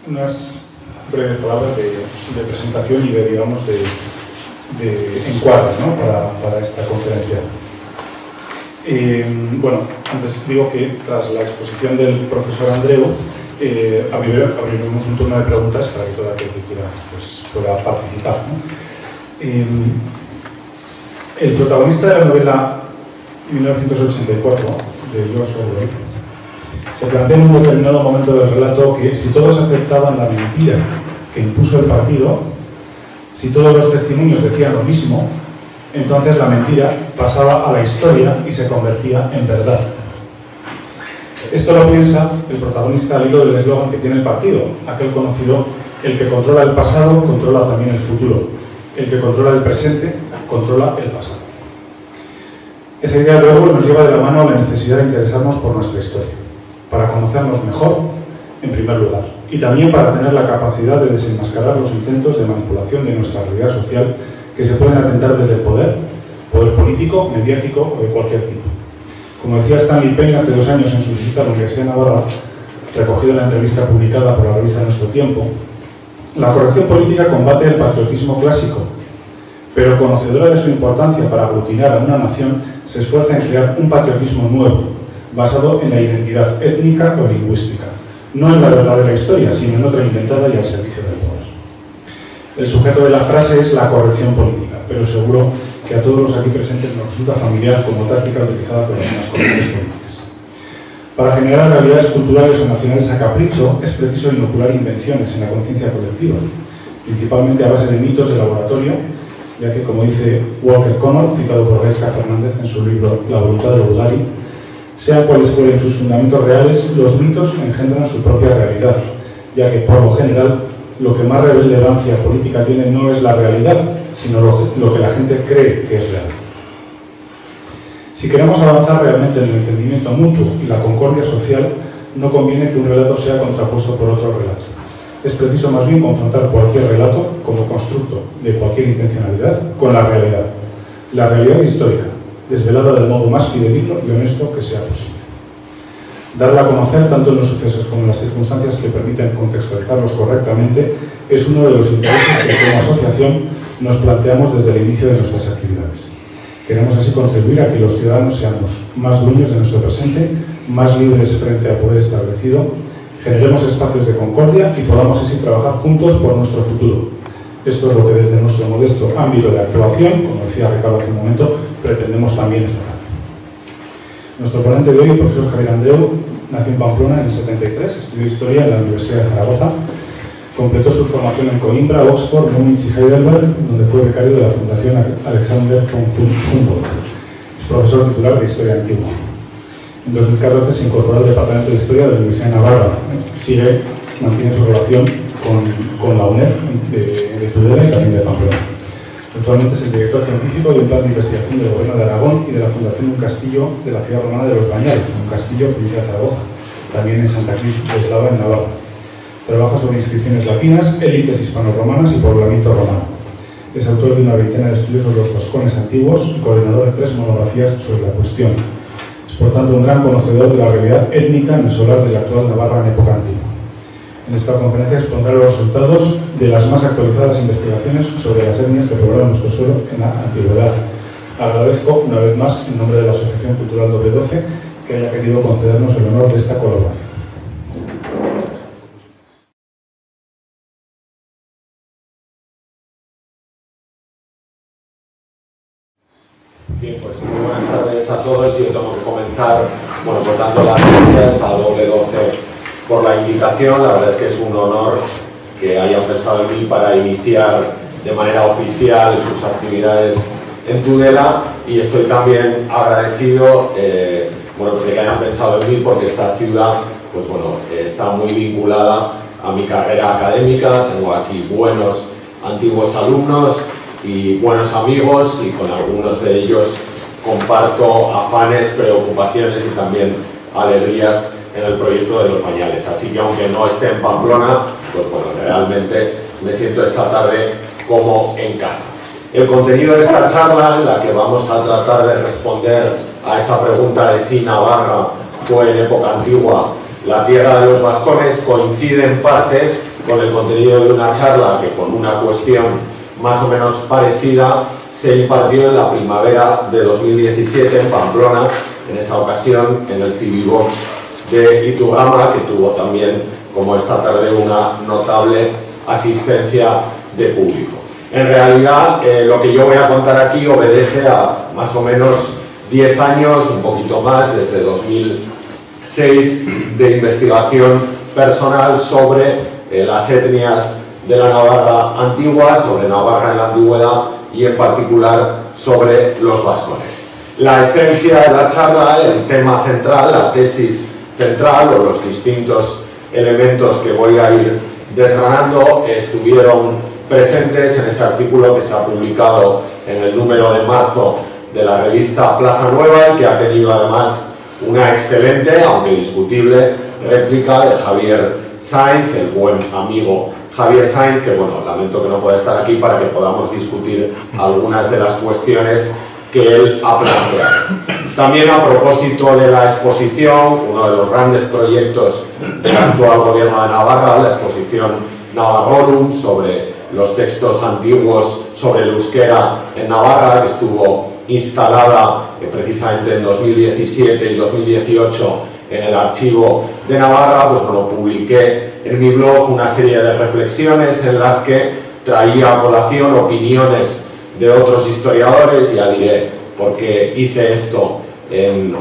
unas breves palabras de presentación y de, digamos, de encuadre, ¿no? para esta conferencia. Bueno, antes digo que tras la exposición del profesor Andreu, abriremos un turno de preguntas para que todo aquel que quiera pues, pueda participar, ¿no? El protagonista de la novela 1984 de George Orwell se plantea en un determinado momento del relato que si todos aceptaban la mentira que impuso el partido, si todos los testimonios decían lo mismo, entonces la mentira pasaba a la historia y se convertía en verdad. Esto lo piensa el protagonista al hilo del eslogan que tiene el partido, aquel conocido: el que controla el pasado controla también el futuro, el que controla el presente controla el pasado. Esa idea de Orwell nos lleva de la mano a la necesidad de interesarnos por nuestra historia, para conocernos mejor, en primer lugar, y también para tener la capacidad de desenmascarar los intentos de manipulación de nuestra realidad social que se pueden atentar desde el poder político, mediático o de cualquier tipo. Como decía Stanley Payne hace 2 años en su visita a la Universidad de Navarra, recogido en la entrevista publicada por la revista Nuestro Tiempo, la corrección política combate el patriotismo clásico, pero conocedora de su importancia para aglutinar a una nación, se esfuerza en crear un patriotismo nuevo, basado en la identidad étnica o lingüística, no en la verdadera historia, sino en otra inventada y al servicio del poder. El sujeto de la frase es la corrección política, pero seguro que a todos los aquí presentes nos resulta familiar como táctica utilizada por algunas corrientes políticas. Para generar realidades culturales o nacionales a capricho, es preciso inocular invenciones en la conciencia colectiva, principalmente a base de mitos de laboratorio, ya que, como dice Walker Connor, citado por Gaisca Fernández en su libro La voluntad de Bulgari, sean cuales fueren sus fundamentos reales, los mitos engendran su propia realidad, ya que, por lo general, lo que más relevancia política tiene no es la realidad, sino lo que la gente cree que es real. Si queremos avanzar realmente en el entendimiento mutuo y la concordia social, no conviene que un relato sea contrapuesto por otro relato. Es preciso más bien confrontar cualquier relato como constructo de cualquier intencionalidad con la realidad histórica, desvelada del modo más fidedigno y honesto que sea posible. Darla a conocer tanto en los sucesos como en las circunstancias que permiten contextualizarlos correctamente es uno de los intereses que como asociación nos planteamos desde el inicio de nuestras actividades. Queremos así contribuir a que los ciudadanos seamos más dueños de nuestro presente, más libres frente al poder establecido, generemos espacios de concordia y podamos así trabajar juntos por nuestro futuro. Esto es lo que desde nuestro modesto ámbito de actuación, como decía Ricardo hace un momento, pretendemos también esta tarde. Nuestro ponente de hoy, el profesor Javier Andreu, nació en Pamplona en el 73, estudió Historia en la Universidad de Zaragoza, completó su formación en Coimbra, Oxford, Múnich y Heidelberg, donde fue becario de la Fundación Alexander von Humboldt. Es profesor titular de Historia Antigua. En 2014 se incorporó al Departamento de Historia de la Universidad de Navarra. Mantiene su relación con la UNED de Tudela y también de Pamplona. Actualmente es el director científico de un plan de investigación del Gobierno de Aragón y de la Fundación Un Castillo de la ciudad romana de Los Bañales, un castillo, provincia de Zaragoza, también en Santa Cruz de Eslava, en Navarra. Trabaja sobre inscripciones latinas, élites hispano-romanas y poblamiento romano. Es autor de una veintena de estudios sobre los vascones antiguos y coordinador de 3 monografías sobre la cuestión. Es, por tanto, un gran conocedor de la realidad étnica en el solar de la actual Navarra en época antigua. En esta conferencia expondrá los resultados de las más actualizadas investigaciones sobre las etnias que poblaron nuestro suelo en la antigüedad. Agradezco, una vez más, en nombre de la Asociación Cultural W12, que haya querido concedernos el honor de esta colaboración. Bien, pues muy buenas tardes a todos. Yo tengo que comenzar, pues dando las gracias a W12 por la invitación. La verdad es que es un honor que hayan pensado en mí para iniciar de manera oficial sus actividades en Tudela, y estoy también agradecido de que hayan pensado en mí porque esta ciudad está muy vinculada a mi carrera académica. Tengo aquí buenos antiguos alumnos y buenos amigos, y con algunos de ellos comparto afanes, preocupaciones y también alegrías en el proyecto de Los Bañales. Así que aunque no esté en Pamplona, realmente me siento esta tarde como en casa. El contenido de esta charla, en la que vamos a tratar de responder a esa pregunta de si Navarra fue en época antigua la tierra de los vascones, coincide en parte con el contenido de una charla que con una cuestión más o menos parecida se impartió en la primavera de 2017 en Pamplona, en esa ocasión en el Civivox de Iturrama, que tuvo también, como esta tarde, una notable asistencia de público. En realidad, lo que yo voy a contar aquí obedece a más o menos 10 años, un poquito más, desde 2006, de investigación personal sobre las etnias de la Navarra antigua, sobre Navarra en la antigüedad y en particular sobre los vascones. La esencia de la charla, el tema central, la tesis central o los distintos elementos que voy a ir desgranando estuvieron presentes en ese artículo que se ha publicado en el número de marzo de la revista Plaza Nueva y que ha tenido además una excelente, aunque discutible, réplica de Javier Sainz, el buen amigo Javier Sainz, que bueno, lamento que no pueda estar aquí para que podamos discutir algunas de las cuestiones que él ha planteado. También a propósito de la exposición, uno de los grandes proyectos del actual gobierno de Navarra, la exposición Navarrorum sobre los textos antiguos sobre el euskera en Navarra, que estuvo instalada precisamente en 2017 y 2018 en el archivo de Navarra, pues bueno, publiqué en mi blog una serie de reflexiones en las que traía a colación opiniones de otros historiadores, ya diré por qué hice eso en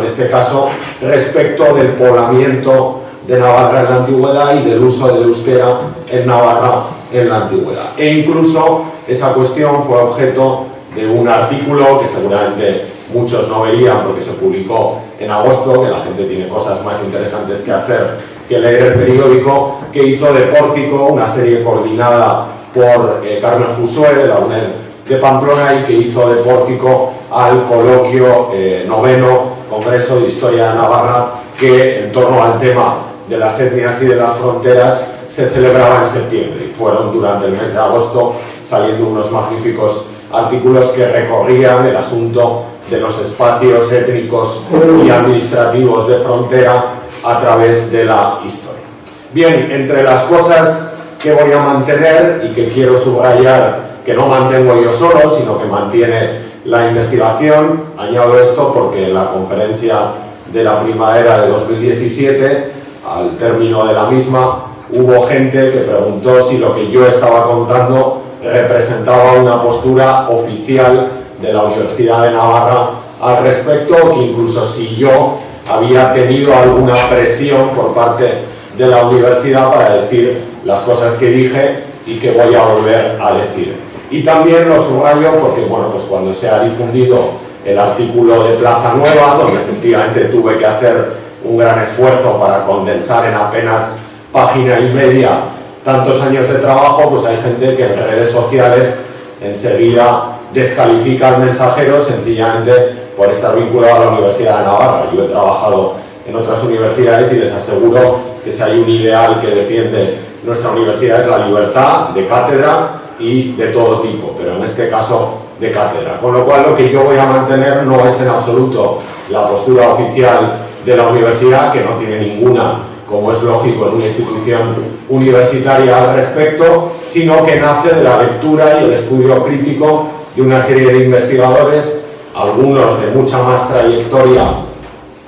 este caso, respecto del poblamiento de Navarra en la antigüedad y del uso del euskera en Navarra en la antigüedad. E incluso esa cuestión fue objeto de un artículo que seguramente muchos no veían porque se publicó en agosto, que la gente tiene cosas más interesantes que hacer que leer el periódico, que hizo de Pórtico, una serie coordinada por Carmen Josué de la UNED de Pamplona y que hizo de Pórtico al coloquio noveno Congreso de Historia de Navarra, que en torno al tema de las etnias y de las fronteras se celebraba en septiembre. Y fueron durante el mes de agosto saliendo unos magníficos artículos que recorrían el asunto de los espacios étnicos y administrativos de frontera a través de la historia. Bien, entre las cosas que voy a mantener y que quiero subrayar, que no mantengo yo solo, sino que mantiene la investigación, añado esto porque en la conferencia de la primavera de 2017, al término de la misma, hubo gente que preguntó si lo que yo estaba contando representaba una postura oficial de la Universidad de Navarra al respecto, o que incluso si yo había tenido alguna presión por parte de la universidad para decir las cosas que dije y que voy a volver a decir. Y también lo subrayo porque, bueno, pues cuando se ha difundido el artículo de Plaza Nueva, donde efectivamente tuve que hacer un gran esfuerzo para condensar en apenas página y media tantos años de trabajo, pues hay gente que en redes sociales enseguida descalifica al mensajero sencillamente por estar vinculado a la Universidad de Navarra. Yo he trabajado en otras universidades y les aseguro que si hay un ideal que defiende nuestra universidad es la libertad de cátedra y de todo tipo, pero en este caso de cátedra. Con lo cual lo que yo voy a mantener no es en absoluto la postura oficial de la universidad, que no tiene ninguna, como es lógico en una institución universitaria al respecto, sino que nace de la lectura y el estudio crítico de una serie de investigadores, algunos de mucha más trayectoria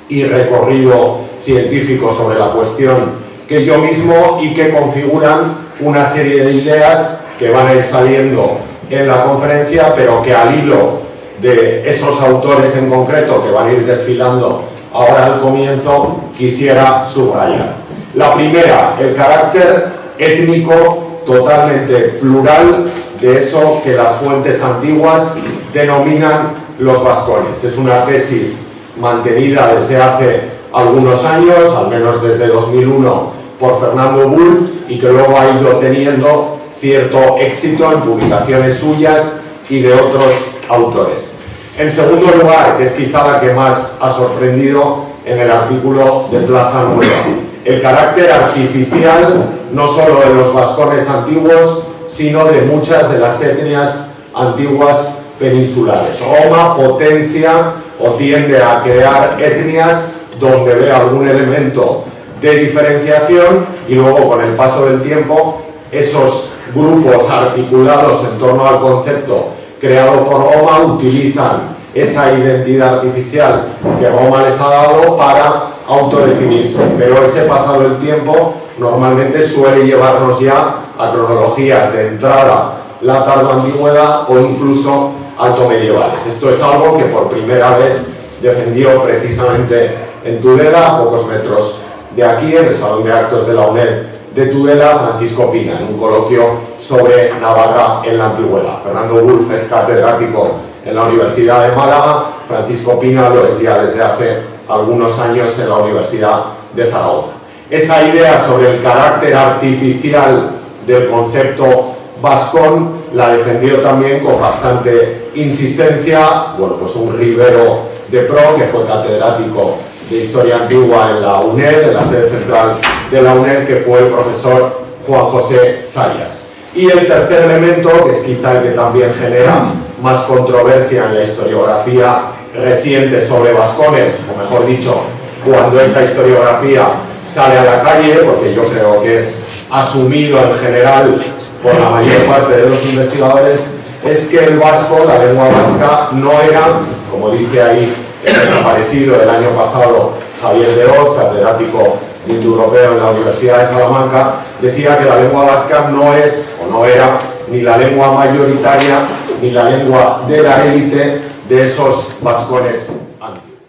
y recorrido científico sobre la cuestión que yo mismo, y que configuran una serie de ideas que van a ir saliendo en la conferencia, pero que al hilo de esos autores en concreto que van a ir desfilando ahora al comienzo, quisiera subrayar. La primera, el carácter étnico totalmente plural de eso que las fuentes antiguas denominan los vascones. Es una tesis mantenida desde hace algunos años, al menos desde 2001, por Fernando Wulf, y que luego ha ido teniendo cierto éxito en publicaciones suyas y de otros autores. En segundo lugar, que es quizá la que más ha sorprendido en el artículo de Plaza Nueva, el carácter artificial no solo de los vascones antiguos, sino de muchas de las etnias antiguas peninsulares. Roma potencia o tiende a crear etnias donde ve algún elemento de diferenciación y luego con el paso del tiempo esos grupos articulados en torno al concepto creado por Goma utilizan esa identidad artificial que Goma les ha dado para autodefinirse, pero ese pasado el tiempo normalmente suele llevarnos ya a cronologías de entrada, la tardoantigüedad o incluso altomedievales. Esto es algo que por primera vez defendió precisamente en Tudela, a pocos metros de aquí, en el Salón de Actos de la UNED de Tudela, Francisco Pina, en un coloquio sobre Navaca en la antigüedad. Fernando Wulf es catedrático en la Universidad de Málaga, Francisco Pina lo es ya desde hace algunos años en la Universidad de Zaragoza. Esa idea sobre el carácter artificial del concepto vascón la defendió también con bastante insistencia, bueno, pues un Rivero de Pro, que fue catedrático de Historia Antigua en la UNED, en la sede central de la UNED, que fue el profesor Juan José Sayas. Y el tercer elemento, que es quizá el que también genera más controversia en la historiografía reciente sobre vascones, o mejor dicho, cuando esa historiografía sale a la calle, porque yo creo que es asumido en general por la mayor parte de los investigadores, es que el vasco, la lengua vasca, no era, como dice ahí el desaparecido el año pasado Javier de Oz, catedrático indoeuropeo en la Universidad de Salamanca, decía que la lengua vasca no es o no era ni la lengua mayoritaria ni la lengua de la élite de esos vascones antiguos.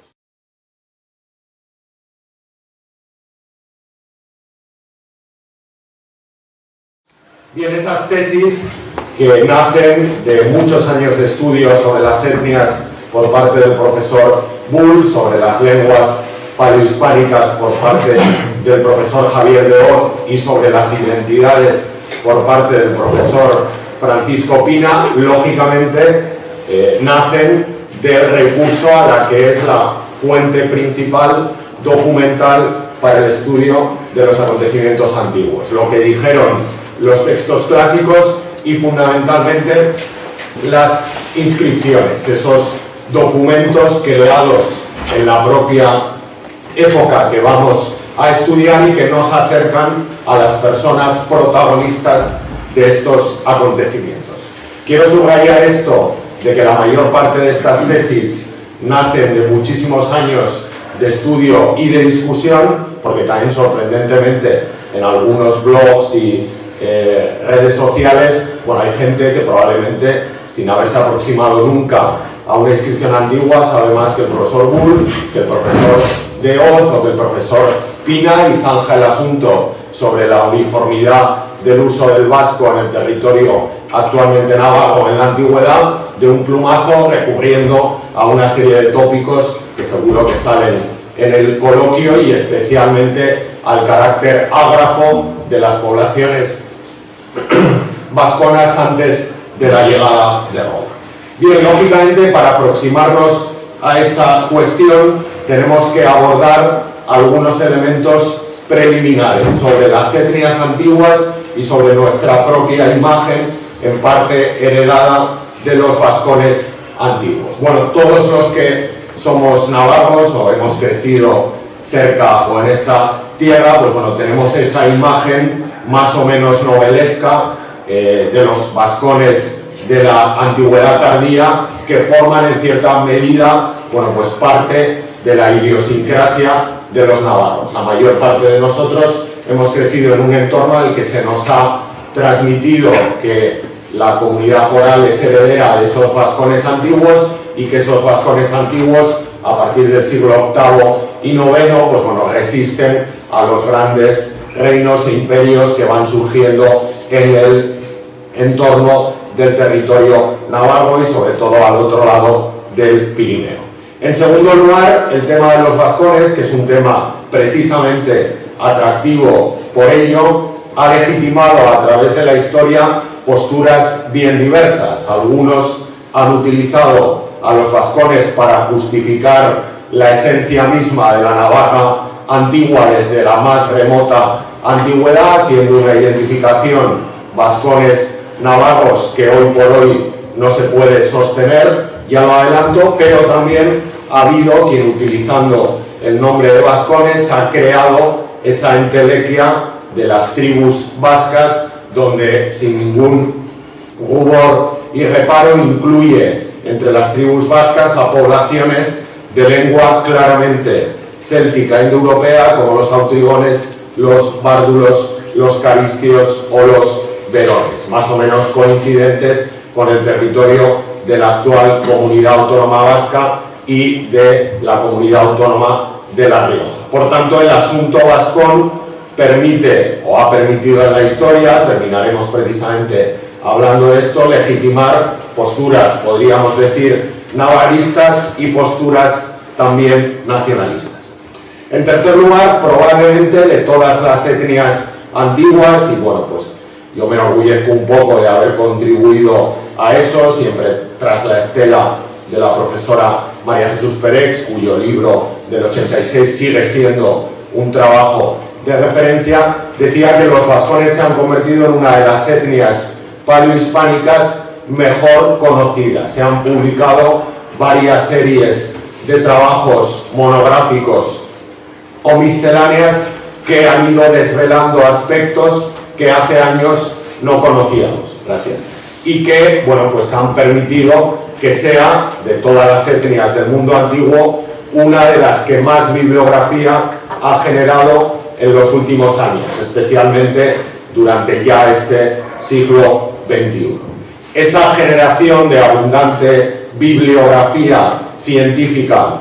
Bien, esas tesis que nacen de muchos años de estudio sobre las etnias por parte del profesor Bull, sobre las lenguas paleohispánicas por parte del profesor Javier de Oz y sobre las identidades por parte del profesor Francisco Pina, lógicamente nacen del recurso a la que es la fuente principal documental para el estudio de los acontecimientos antiguos. Lo que dijeron los textos clásicos y fundamentalmente las inscripciones, esos documentos creados en la propia época que vamos a estudiar y que nos acercan a las personas protagonistas de estos acontecimientos. Quiero subrayar esto de que la mayor parte de estas tesis nacen de muchísimos años de estudio y de discusión, porque también sorprendentemente en algunos blogs y redes sociales, bueno, hay gente que probablemente sin haberse aproximado nunca a una inscripción antigua sabe más que el profesor Bull, que el profesor de Oz o que el profesor Pina, y zanja el asunto sobre la uniformidad del uso del vasco en el territorio actualmente navajo en la antigüedad de un plumazo, recurriendo a una serie de tópicos que seguro que salen en el coloquio y especialmente al carácter ágrafo de las poblaciones vasconas antes de la llegada de Roma. Bien, lógicamente, para aproximarnos a esa cuestión tenemos que abordar algunos elementos preliminares sobre las etnias antiguas y sobre nuestra propia imagen, en parte heredada de los vascones antiguos. Bueno, todos los que somos navarros o hemos crecido cerca o en esta tierra, pues bueno, tenemos esa imagen más o menos novelesca de los vascones de la antigüedad tardía, que forman en cierta medida, bueno, pues parte de la idiosincrasia de los navarros. La mayor parte de nosotros hemos crecido en un entorno en el que se nos ha transmitido que la comunidad foral es heredera de esos vascones antiguos y que esos vascones antiguos, a partir del siglo VIII y IX, pues bueno, resisten a los grandes reinos e imperios que van surgiendo en el entorno del territorio navarro y sobre todo al otro lado del Pirineo. En segundo lugar, el tema de los vascones, que es un tema precisamente atractivo por ello, ha legitimado a través de la historia posturas bien diversas. Algunos han utilizado a los vascones para justificar la esencia misma de la navaja antigua desde la más remota antigüedad, haciendo una identificación vascones navarros que hoy por hoy no se puede sostener, ya lo adelanto, pero también ha habido quien, utilizando el nombre de vascones, ha creado esa entelequia de las tribus vascas, donde sin ningún rubor y reparo incluye entre las tribus vascas a poblaciones de lengua claramente céltica indoeuropea, como los autrigones, los bárdulos, los caristios o los verones, más o menos coincidentes con el territorio de la actual Comunidad Autónoma Vasca y de la Comunidad Autónoma de La Rioja. Por tanto, el asunto vascón permite, o ha permitido en la historia, terminaremos precisamente hablando de esto, legitimar posturas, podríamos decir, navarristas y posturas también nacionalistas. En tercer lugar, probablemente de todas las etnias antiguas, y bueno, pues yo me enorgullezco un poco de haber contribuido a eso, siempre tras la estela de la profesora María Jesús Perex, cuyo libro del 86 sigue siendo un trabajo de referencia, decía que los vascones se han convertido en una de las etnias paleohispánicas mejor conocidas. Se han publicado varias series de trabajos monográficos o misceláneas que han ido desvelando aspectos que hace años no conocíamos. Gracias. Y que, bueno, pues han permitido que sea, de todas las etnias del mundo antiguo, una de las que más bibliografía ha generado en los últimos años, especialmente durante ya este siglo XXI. Esa generación de abundante bibliografía científica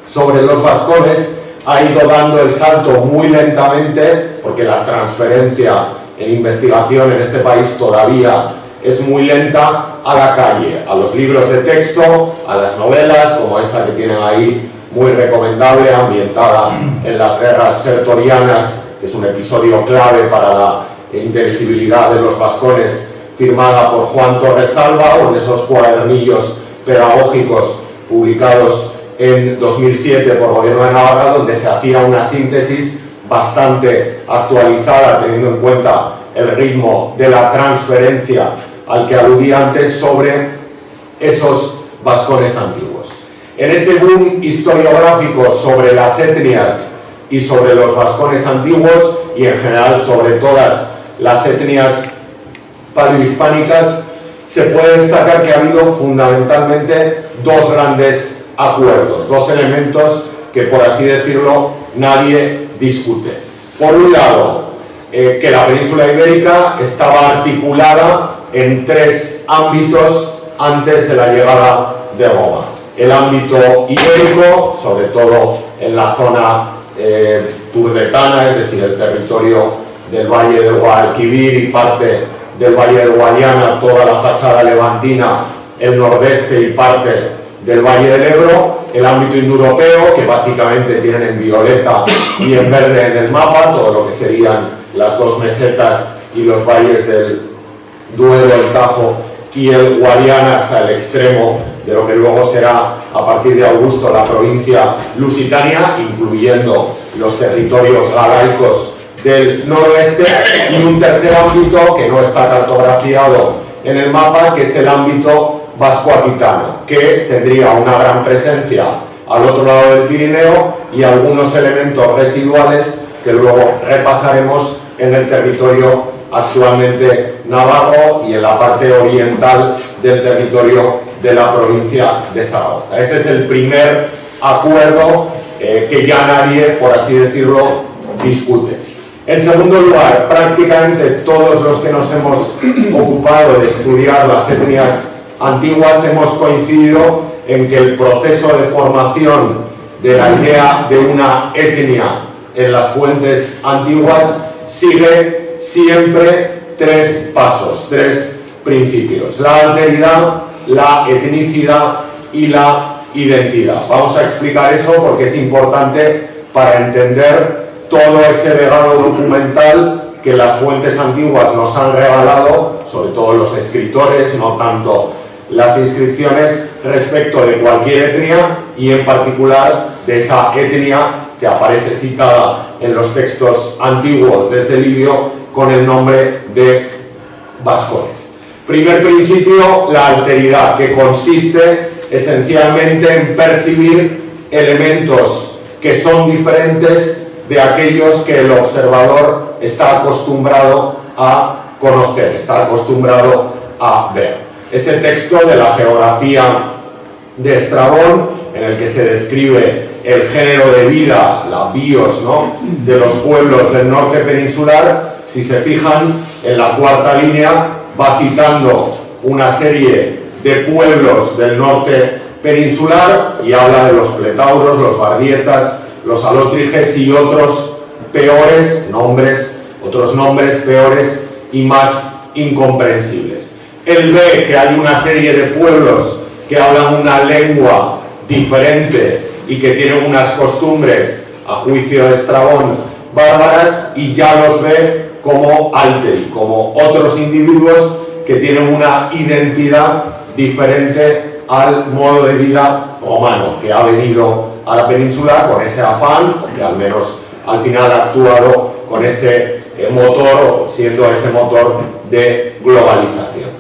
sobre los vascones ha ido dando el salto muy lentamente, porque la transferencia en investigación en este país todavía es muy lenta, a la calle, a los libros de texto, a las novelas, como esta que tienen ahí, muy recomendable, ambientada en las guerras sertorianas, que es un episodio clave para la inteligibilidad de los vascones, firmada por Juan Torres Salva, o en esos cuadernillos pedagógicos publicados en 2007 por Gobierno de Navarra, donde se hacía una síntesis bastante actualizada, teniendo en cuenta el ritmo de la transferencia al que aludía antes, sobre esos vascones antiguos. En ese boom historiográfico sobre las etnias y sobre los vascones antiguos, y en general sobre todas las etnias paleohispánicas, se puede destacar que ha habido fundamentalmente dos grandes acuerdos, dos elementos que, por así decirlo, nadie discute. Por un lado, que la península ibérica estaba articulada en tres ámbitos antes de la llegada de Roma. El ámbito ibérico, sobre todo en la zona turdetana, es decir, el territorio del Valle del Guadalquivir y parte del Valle del Guadiana, toda la fachada levantina, el nordeste y parte del Valle del Ebro. El ámbito indoeuropeo, que básicamente tienen en violeta y en verde en el mapa, todo lo que serían las dos mesetas y los valles del Duero, el Tajo y el Guadiana, hasta el extremo de lo que luego será, a partir de Augusto, la provincia lusitania, incluyendo los territorios galaicos del noroeste, y un tercer ámbito que no está cartografiado en el mapa, que es el ámbito vasco-aquitano, que tendría una gran presencia al otro lado del Pirineo y algunos elementos residuales que luego repasaremos en el territorio actualmente navarro y en la parte oriental del territorio de la provincia de Zaragoza. Ese es el primer acuerdo que ya nadie, por así decirlo, discute. En segundo lugar, prácticamente todos los que nos hemos ocupado de estudiar las etnias antiguas hemos coincidido en que el proceso de formación de la idea de una etnia en las fuentes antiguas sigue siempre tres pasos, tres principios: la alteridad, la etnicidad y la identidad. Vamos a explicar eso porque es importante para entender todo ese legado documental que las fuentes antiguas nos han regalado, sobre todo los escritores, no tanto las inscripciones, respecto de cualquier etnia, y en particular de esa etnia que aparece citada en los textos antiguos desde Livio con el nombre de vascones. Primer principio, la alteridad, que consiste esencialmente en percibir elementos que son diferentes de aquellos que el observador está acostumbrado a conocer, está acostumbrado a ver. Ese texto de la geografía de Estrabón, en el que se describe el género de vida, la bios, ¿no?, de los pueblos del norte peninsular, si se fijan, en la cuarta línea va citando una serie de pueblos del norte peninsular y habla de los pletauros, los bardietas, los alótriges y otros peores nombres, otros nombres peores y más incomprensibles. Él ve que hay una serie de pueblos que hablan una lengua diferente y que tienen unas costumbres, a juicio de Estrabón, bárbaras, y ya los ve como alteri, como otros individuos que tienen una identidad diferente al modo de vida romano, que ha venido a la península con ese afán, o que al menos al final ha actuado con ese motor, o siendo ese motor de globalización.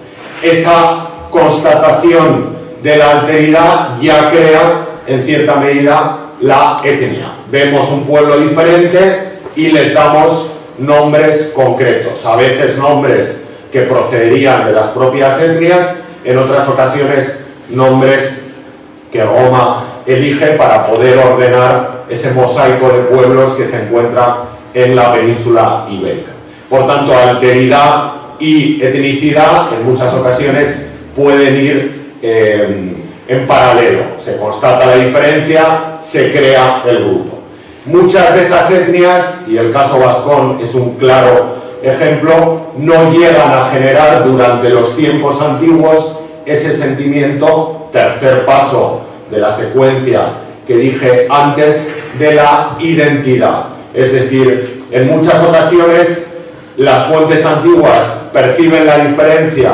Esa constatación de la alteridad ya crea, en cierta medida, la etnia. Vemos un pueblo diferente y les damos nombres concretos, a veces nombres que procederían de las propias etnias, en otras ocasiones nombres que Roma elige para poder ordenar ese mosaico de pueblos que se encuentra en la península ibérica. Por tanto, alteridad y etnicidad en muchas ocasiones pueden ir en paralelo. Se constata la diferencia, se crea el grupo. Muchas de esas etnias, y el caso vascón es un claro ejemplo, no llegan a generar durante los tiempos antiguos ese sentimiento, tercer paso de la secuencia que dije antes, de la identidad. Es decir, en muchas ocasiones las fuentes antiguas perciben la diferencia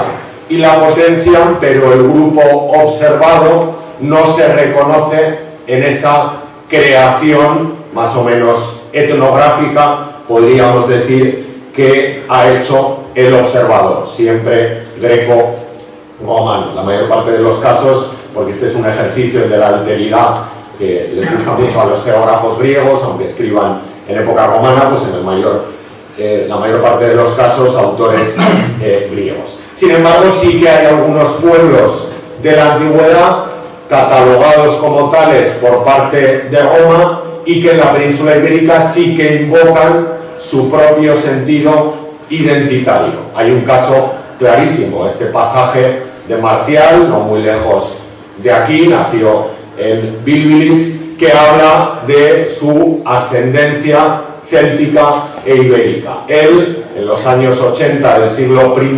y la potencian, pero el grupo observado no se reconoce en esa creación más o menos etnográfica, podríamos decir, que ha hecho el observador, siempre greco-romano. La mayor parte de los casos, porque este es un ejercicio de la alteridad que les gusta mucho a los geógrafos griegos, aunque escriban en época romana, pues en la mayor parte de los casos autores griegos. Sin embargo, sí que hay algunos pueblos de la antigüedad catalogados como tales por parte de Roma y que en la península ibérica sí que invocan su propio sentido identitario. Hay un caso clarísimo, este pasaje de Marcial, no muy lejos de aquí, nació en Bilbilis, que habla de su ascendencia céltica e ibérica. Él, en los años 80 del siglo I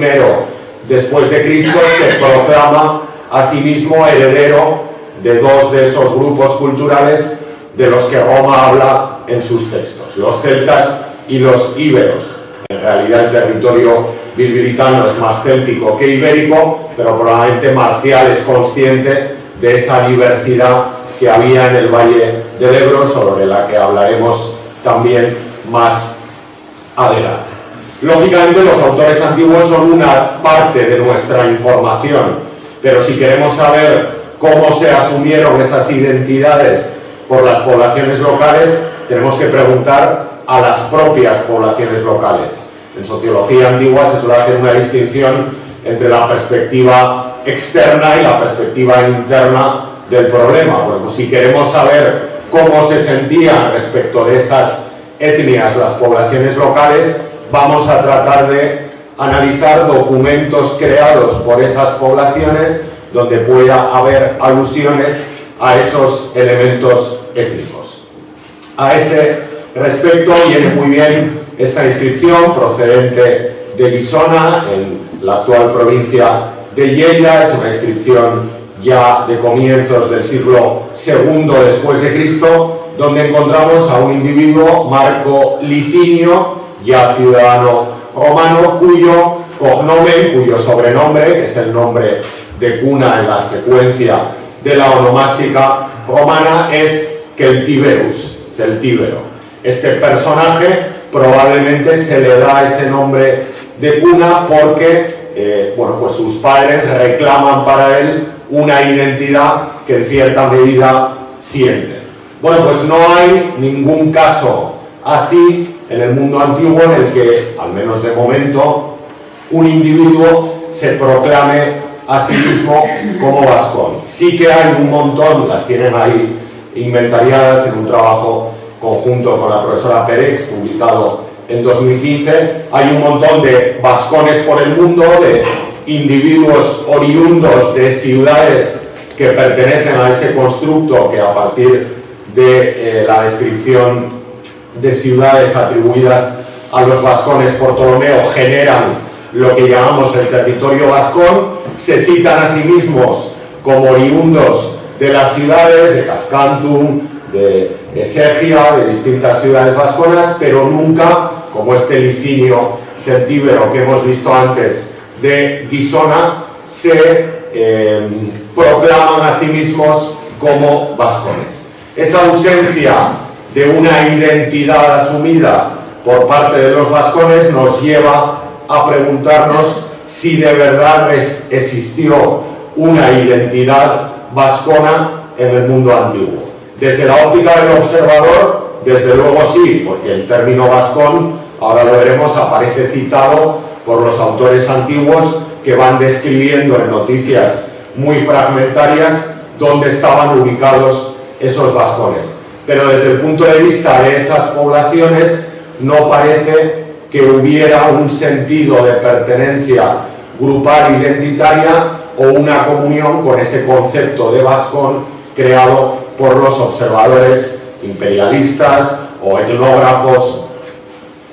después de Cristo, se proclama a sí mismo heredero de dos de esos grupos culturales de los que Roma habla en sus textos, los celtas y los íberos. En realidad el territorio bilbilitano es más céltico que ibérico, pero probablemente Marcial es consciente de esa diversidad que había en el Valle del Ebro, sobre la que hablaremos también más adelante. Lógicamente los autores antiguos son una parte de nuestra información, pero si queremos saber cómo se asumieron esas identidades por las poblaciones locales, tenemos que preguntar a las propias poblaciones locales. En sociología antigua se suele hacer una distinción entre la perspectiva externa y la perspectiva interna del problema. Bueno, pues si queremos saber cómo se sentían respecto de esas etnias las poblaciones locales, vamos a tratar de analizar documentos creados por esas poblaciones donde pueda haber alusiones a esos elementos étnicos. A ese respecto viene muy bien esta inscripción procedente de Guisona, en la actual provincia de Lleida. Es una inscripción ya de comienzos del siglo II después de Cristo, donde encontramos a un individuo, Marco Licinio, ya ciudadano romano, cuyo cognomen, cuyo sobrenombre, que es el nombre de cuna en la secuencia de la onomástica romana, es Celtiberus, celtíbero. Este personaje probablemente se le da ese nombre de cuna porque pues sus padres reclaman para él una identidad que en cierta medida sienten. Bueno, pues no hay ningún caso así en el mundo antiguo en el que, al menos de momento, un individuo se proclame a sí mismo como vascón. Sí que hay un montón, las tienen ahí inventariadas en un trabajo conjunto con la profesora Perex, publicado en 2015, hay un montón de vascones por el mundo, de individuos oriundos de ciudades que pertenecen a ese constructo que a partir de la descripción de ciudades atribuidas a los vascones por Ptolomeo generan lo que llamamos el territorio vascón. Se citan a sí mismos como oriundos de las ciudades de Cascantum, de Esegia, de distintas ciudades vasconas, pero nunca, como este Licinio celtíbero que hemos visto antes de Guisona, se proclaman a sí mismos como vascones. Esa ausencia de una identidad asumida por parte de los vascones nos lleva a preguntarnos si de verdad existió una identidad vascona en el mundo antiguo. Desde la óptica del observador, desde luego sí, porque el término vascón, ahora lo veremos, aparece citado por los autores antiguos que van describiendo en noticias muy fragmentarias dónde estaban ubicados esos vascones. Pero desde el punto de vista de esas poblaciones no parece que hubiera un sentido de pertenencia grupal identitaria o una comunión con ese concepto de vascón creado por los observadores imperialistas o etnógrafos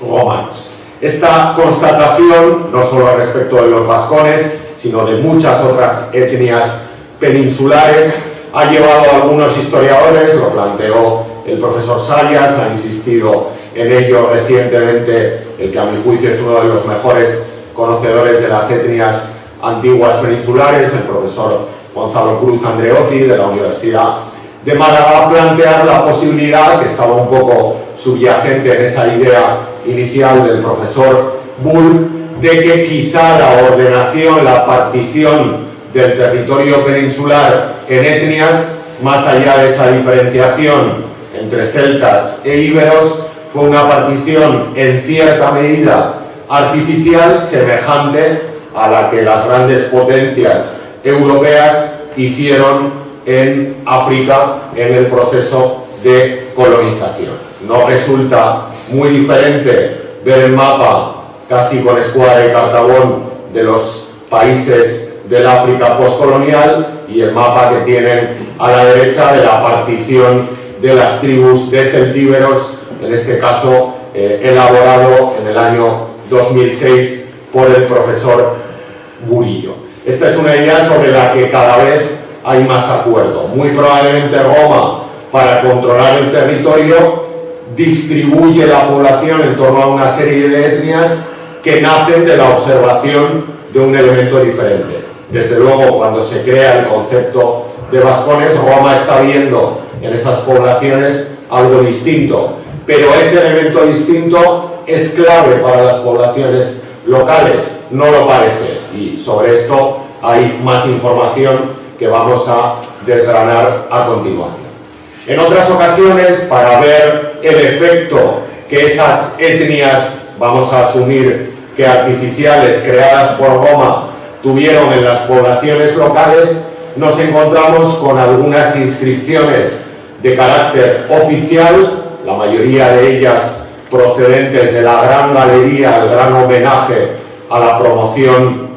romanos. Esta constatación, no solo respecto de los vascones, sino de muchas otras etnias peninsulares, ha llevado a algunos historiadores, lo planteó el profesor Sayas, ha insistido en ello recientemente, el que a mi juicio es uno de los mejores conocedores de las etnias antiguas peninsulares, el profesor Gonzalo Cruz Andreotti de la Universidad de Málaga, plantear la posibilidad, que estaba un poco subyacente en esa idea inicial del profesor Wolf, de que quizá la ordenación, la partición del territorio peninsular en etnias, más allá de esa diferenciación entre celtas e íberos, fue una partición en cierta medida artificial, semejante a la que las grandes potencias europeas hicieron en África en el proceso de colonización. No resulta muy diferente ver el mapa casi con escuadra y cartabón de los países del África postcolonial y el mapa que tienen a la derecha de la partición de las tribus de celtíberos, en este caso elaborado en el año 2006 por el profesor Burillo. Esta es una idea sobre la que cada vez hay más acuerdo. Muy probablemente Roma, para controlar el territorio, distribuye la población en torno a una serie de etnias que nacen de la observación de un elemento diferente. Desde luego, cuando se crea el concepto de vascones, Roma está viendo en esas poblaciones algo distinto, pero ese elemento distinto es clave para las poblaciones locales, no lo parece, y sobre esto hay más información que vamos a desgranar a continuación. En otras ocasiones, para ver el efecto que esas etnias, vamos a asumir que artificiales, creadas por Roma, tuvieron en las poblaciones locales, nos encontramos con algunas inscripciones de carácter oficial, la mayoría de ellas procedentes de la Gran Galería, el gran homenaje a la promoción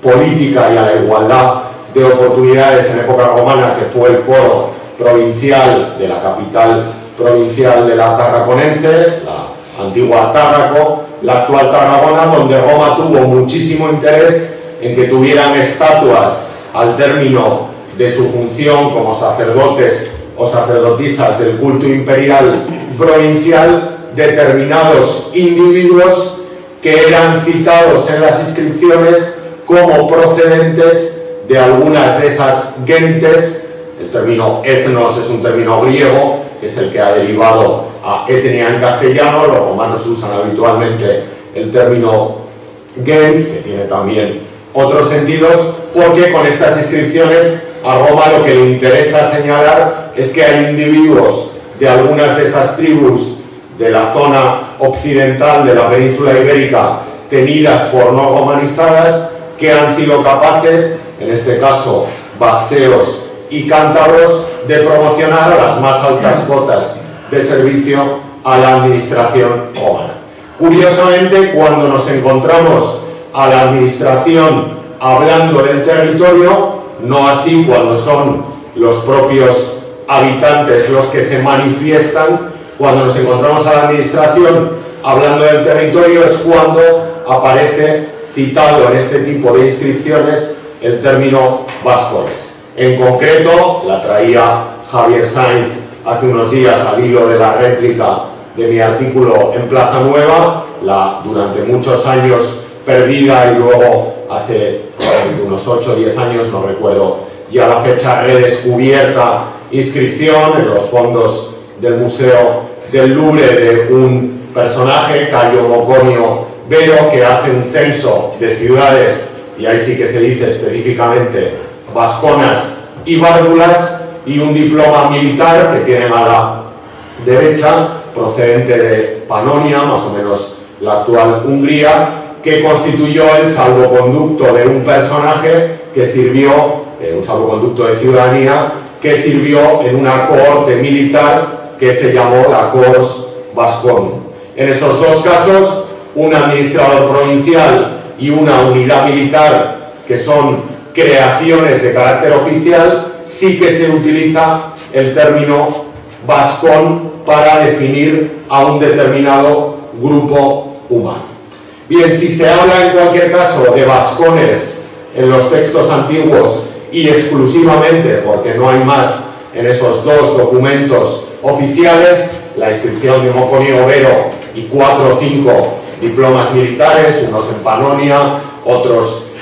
política y a la igualdad de oportunidades en época romana, que fue el foro provincial de la capital provincial de la Tarraconense, la antigua Tárraco, la actual Tarragona, donde Roma tuvo muchísimo interés en que tuvieran estatuas al término de su función como sacerdotes o sacerdotisas del culto imperial provincial, determinados individuos que eran citados en las inscripciones como procedentes de algunas de esas gentes. El término etnos es un término griego, que es el que ha derivado a etnia en castellano. Los romanos usan habitualmente el término gens, que tiene también otros sentidos, porque con estas inscripciones a Roma lo que le interesa señalar es que hay individuos de algunas de esas tribus de la zona occidental de la península ibérica tenidas por no romanizadas que han sido capaces, en este caso vacceos y cántabros, de promocionar a las más altas cotas de servicio a la administración romana. Curiosamente, cuando nos encontramos a la administración hablando del territorio, no así cuando son los propios habitantes los que se manifiestan, cuando nos encontramos a la administración hablando del territorio es cuando aparece citado en este tipo de inscripciones el término vascones. En concreto, la traía Javier Sainz hace unos días al hilo de la réplica de mi artículo en Plaza Nueva, la durante muchos años perdida y luego hace unos 8 o 10 años, no recuerdo ya la fecha, redescubierta inscripción en los fondos del Museo del Louvre de un personaje, Cayo Moconio Vero, que hace un censo de ciudades, y ahí sí que se dice específicamente vasconas y bárbulas, y un diploma militar que tienen a la derecha, procedente de Panonia, más o menos la actual Hungría, que constituyó el salvoconducto de un personaje que sirvió, un salvoconducto de ciudadanía, que sirvió en una cohorte militar que se llamó la Cors Vasconum. En esos dos casos, un administrador provincial y una unidad militar, que son creaciones de carácter oficial, sí que se utiliza el término vascón para definir a un determinado grupo humano. Bien, si se habla en cualquier caso de vascones en los textos antiguos y exclusivamente porque no hay más en esos dos documentos oficiales, la inscripción de Moconio Vero y 4 o 5 diplomas militares, unos en Panonia, otros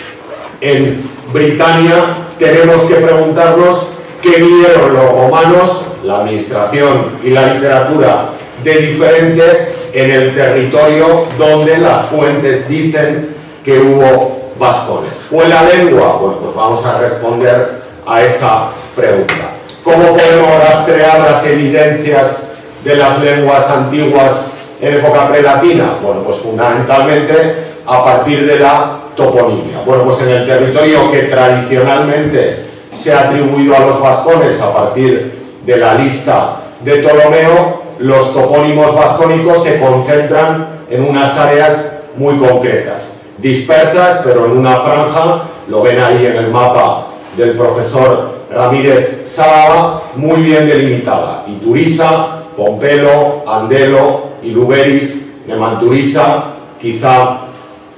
en Britania, tenemos que preguntarnos qué vieron los romanos, la administración y la literatura, de diferente en el territorio donde las fuentes dicen que hubo vascones. ¿Fue la lengua? Bueno, pues vamos a responder a esa pregunta. ¿Cómo podemos rastrear las evidencias de las lenguas antiguas en época prelatina? Bueno, pues fundamentalmente a partir de la toponimia. Bueno, pues en el territorio que tradicionalmente se ha atribuido a los vascones a partir de la lista de Ptolomeo, los topónimos vascónicos se concentran en unas áreas muy concretas, dispersas, pero en una franja, lo ven ahí en el mapa del profesor Ramírez Sábava, muy bien delimitada: Ituriza, Pompelo, Andelo, Iluveris, Nemanturiza, quizá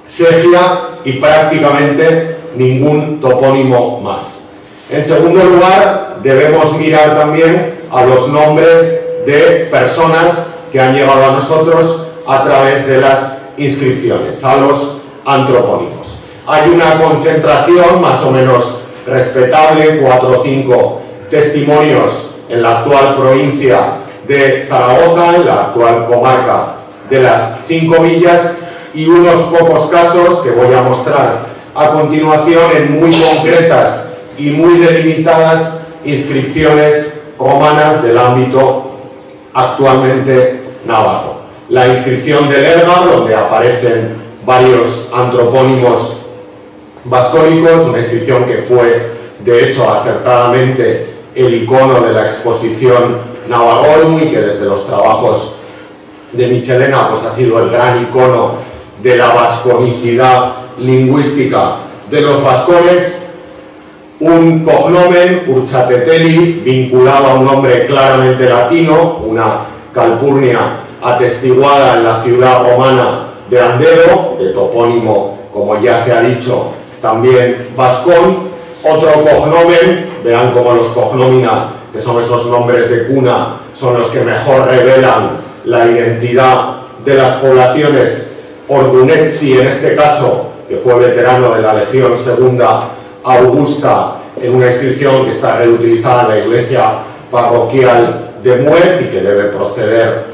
Segia y prácticamente ningún topónimo más. En segundo lugar, debemos mirar también a los nombres de personas que han llegado a nosotros a través de las inscripciones, a los antropónimos. Hay una concentración más o menos respetable, 4 o 5 testimonios en la actual provincia de Zaragoza, en la actual comarca de las 5 villas, y unos pocos casos que voy a mostrar a continuación en muy concretas y muy delimitadas inscripciones romanas del ámbito actualmente navarro. La inscripción de Lerga, donde aparecen varios antropónimos vascónicos, una inscripción que fue, de hecho, acertadamente el icono de la exposición Navarorum y que desde los trabajos de Michelena pues ha sido el gran icono de la vasconicidad lingüística de los vascones. Un cognomen, Urchateteli, vinculado a un nombre claramente latino, una calpurnia atestiguada en la ciudad romana de Andelo, de topónimo, como ya se ha dicho, también vascón. Otro cognomen, vean cómo los cognomina, que son esos nombres de cuna, son los que mejor revelan la identidad de las poblaciones. Ordunetzi, en este caso, que fue veterano de la Legión Segunda Augusta, en una inscripción que está reutilizada en la iglesia parroquial de Muez y que debe proceder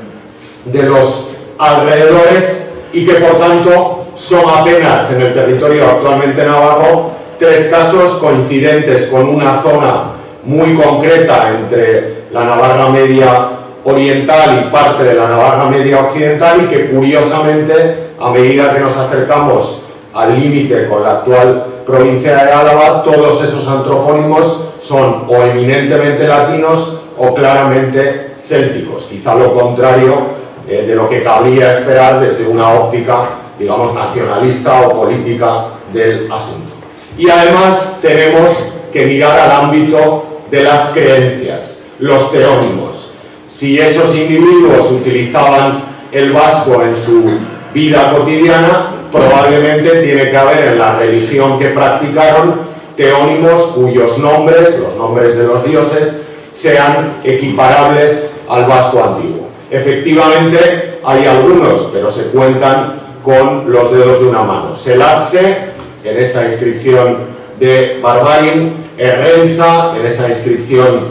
de los alrededores, y que por tanto son apenas en el territorio actualmente navarro 3 casos coincidentes con una zona muy concreta entre la Navarra Media oriental y parte de la Navarra media occidental, y que curiosamente, a medida que nos acercamos al límite con la actual provincia de Álava, todos esos antropónimos son o eminentemente latinos o claramente célticos, quizá lo contrario de lo que cabría esperar desde una óptica, digamos, nacionalista o política del asunto. Y además tenemos que mirar al ámbito de las creencias, los teónimos. Si esos individuos utilizaban el vasco en su vida cotidiana, probablemente tiene que haber en la religión que practicaron teónimos cuyos nombres, los nombres de los dioses, sean equiparables al vasco antiguo. Efectivamente, hay algunos, pero se cuentan con los dedos de una mano. Selatse, en esa inscripción de Barbarin, Errensa, en esa inscripción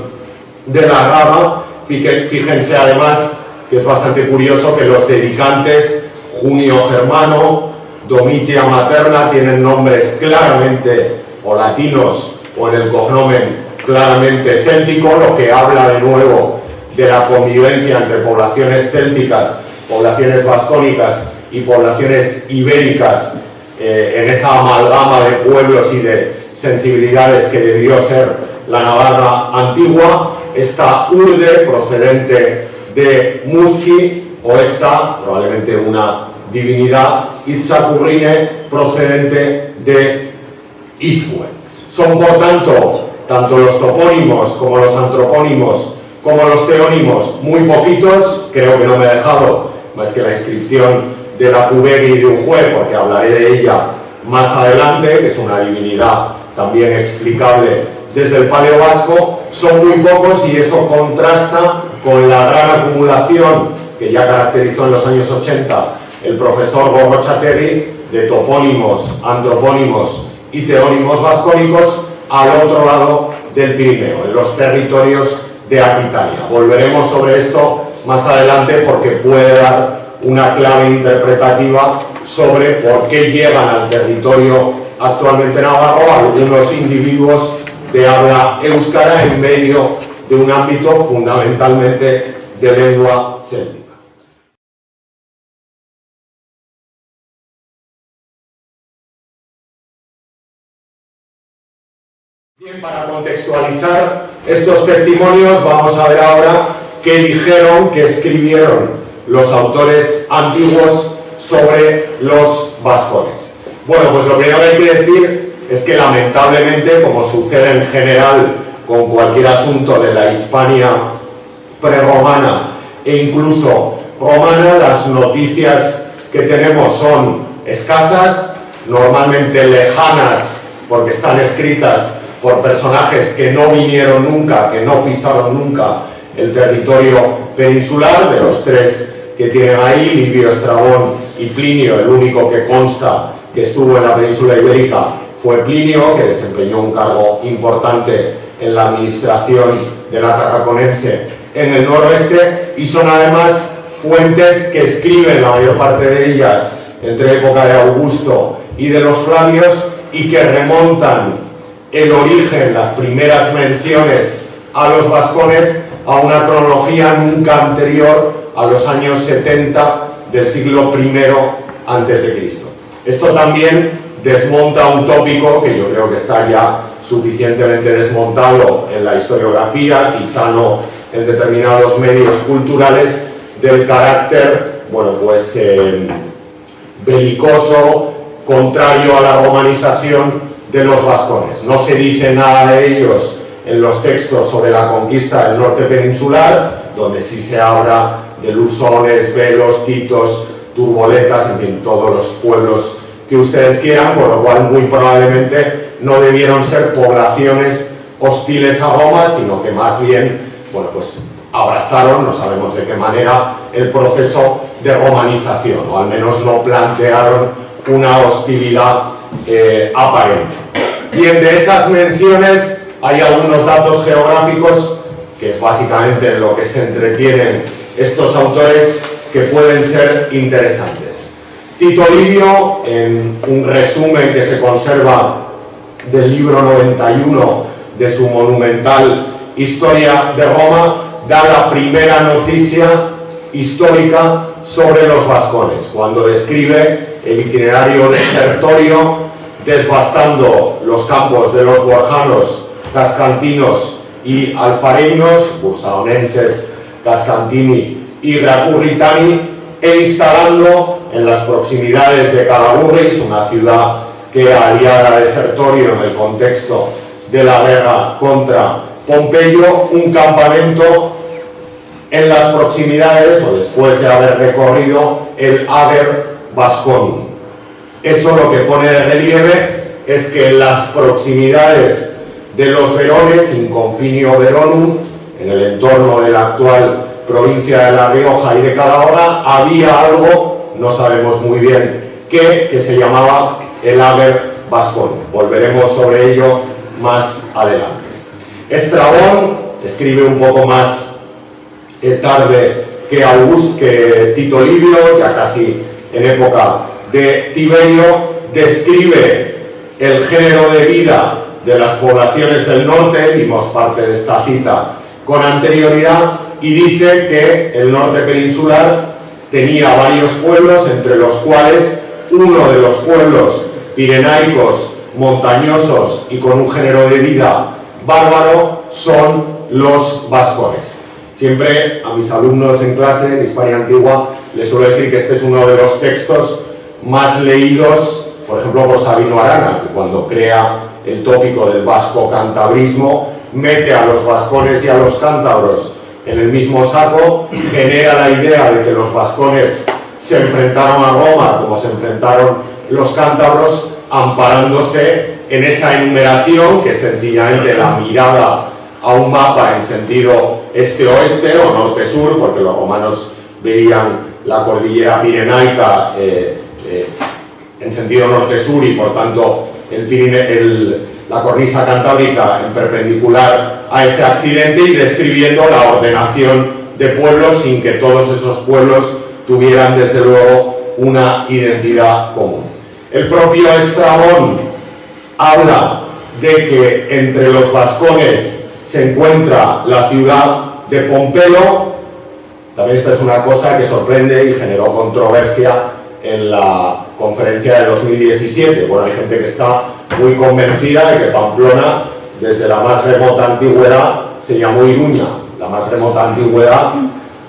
de la Raba. Fíjense además que es bastante curioso que los dedicantes Junio Germano, Domitia Materna tienen nombres claramente o latinos o en el cognomen claramente céltico, lo que habla de nuevo de la convivencia entre poblaciones célticas, poblaciones vascónicas y poblaciones ibéricas en esa amalgama de pueblos y de sensibilidades que debió ser la Navarra antigua. Esta urde procedente de Muzki, o esta, probablemente una divinidad, Itzapurrine, procedente de Izcue. Son, por tanto los topónimos como los antropónimos como los teónimos muy poquitos. Creo que no me he dejado más que la inscripción de la Cubegui de Ujue, porque hablaré de ella más adelante, que es una divinidad también explicable desde el Paleo Vasco. Son muy pocos y eso contrasta con la gran acumulación que ya caracterizó en los años 80 el profesor Gorrotxategi de topónimos, antropónimos y teónimos vascónicos al otro lado del Pirineo, en los territorios de Aquitania. Volveremos sobre esto más adelante porque puede dar una clave interpretativa sobre por qué llegan al territorio actualmente navarro algunos individuos de habla éuskara en medio de un ámbito fundamentalmente de lengua céltica. Bien, para contextualizar estos testimonios vamos a ver ahora qué dijeron, qué escribieron los autores antiguos sobre los vascones. Bueno, pues lo primero que hay que decir es que lamentablemente, como sucede en general con cualquier asunto de la Hispania prerromana e incluso romana, las noticias que tenemos son escasas, normalmente lejanas porque están escritas por personajes que no vinieron nunca, que no pisaron nunca el territorio peninsular. De los tres que tienen ahí, Livio, Estrabón y Plinio, el único que consta que estuvo en la península ibérica fue Plinio, que desempeñó un cargo importante en la administración de la Tarraconense en el noroeste, y son además fuentes que escriben, la mayor parte de ellas entre época de Augusto y de los Flavios, y que remontan el origen, las primeras menciones a los vascones, a una cronología nunca anterior a los años 70 del siglo I a.C. Esto también desmonta un tópico que yo creo que está ya suficientemente desmontado en la historiografía, quizá no en determinados medios culturales, del carácter, bueno, pues belicoso, contrario a la romanización de los vascones. No se dice nada de ellos en los textos sobre la conquista del norte peninsular, donde sí se habla de lusones, velos, quitos, turboletas, en fin, todos los pueblos que ustedes quieran, por lo cual muy probablemente no debieron ser poblaciones hostiles a Roma, sino que más bien, bueno, pues abrazaron, no sabemos de qué manera, el proceso de romanización, o al menos no plantearon una hostilidad aparente. Bien, de esas menciones hay algunos datos geográficos, que es básicamente en lo que se entretienen estos autores, que pueden ser interesantes. Tito Livio, en un resumen que se conserva del libro 91 de su monumental Historia de Roma, da la primera noticia histórica sobre los vascones, cuando describe el itinerario desertorio desbastando los campos de los guarjanos, cascantinos y alfareños, bursaonenses, cascantini y gracurritani, e instalando en las proximidades de Calagurris, una ciudad que era aliada a Desertorio en el contexto de la guerra contra Pompeyo, un campamento en las proximidades, o después de haber recorrido el Ager Vasconum. Eso lo que pone de relieve es que en las proximidades de los Verones, in confinio Veronum, en el entorno de la actual provincia de La Rioja y de Calahorra, había algo, no sabemos muy bien qué, que se llamaba el Ager Vasconum. Volveremos sobre ello más adelante. Estrabón escribe un poco más tarde que Tito Livio, ya casi en época de Tiberio, describe el género de vida de las poblaciones del norte, vimos parte de esta cita con anterioridad, y dice que el norte peninsular tenía varios pueblos, entre los cuales uno de los pueblos pirenaicos, montañosos y con un género de vida bárbaro son los vascones. Siempre a mis alumnos en clase, en Hispania Antigua, les suelo decir que este es uno de los textos más leídos, por ejemplo, por Sabino Arana, que cuando crea el tópico del vasco-cantabrismo, mete a los vascones y a los cántabros en el mismo saco, genera la idea de que los vascones se enfrentaron a Roma como se enfrentaron los cántabros, amparándose en esa enumeración, que es sencillamente la mirada a un mapa en sentido este-oeste o norte-sur, porque los romanos veían la cordillera pirenaica en sentido norte-sur y por tanto la cornisa cantábrica en perpendicular a ese accidente, y describiendo la ordenación de pueblos sin que todos esos pueblos tuvieran desde luego una identidad común. El propio Estrabón habla de que entre los vascones se encuentra la ciudad de Pompelo. También esta es una cosa que sorprende y generó controversia en la conferencia de 2017. Bueno, hay gente que está muy convencida de que Pamplona, desde la más remota antigüedad, se llamó Iruña. La más remota antigüedad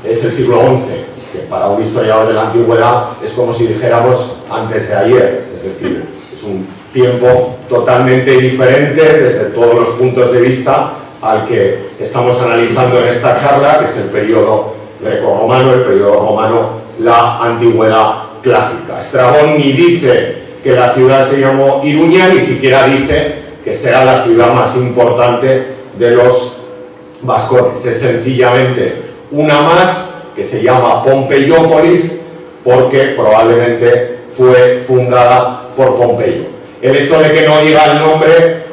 es el siglo XI, que para un historiador de la antigüedad es como si dijéramos antes de ayer. Es decir, es un tiempo totalmente diferente desde todos los puntos de vista al que estamos analizando en esta charla, que es el periodo grecorromano, el periodo romano, la antigüedad clásica. Estrabón ni dice que la ciudad se llamó Iruña, ni siquiera dice que será la ciudad más importante de los vascones. Es sencillamente una más que se llama Pompeiópolis, porque probablemente fue fundada por Pompeyo. El hecho de que no diga el nombre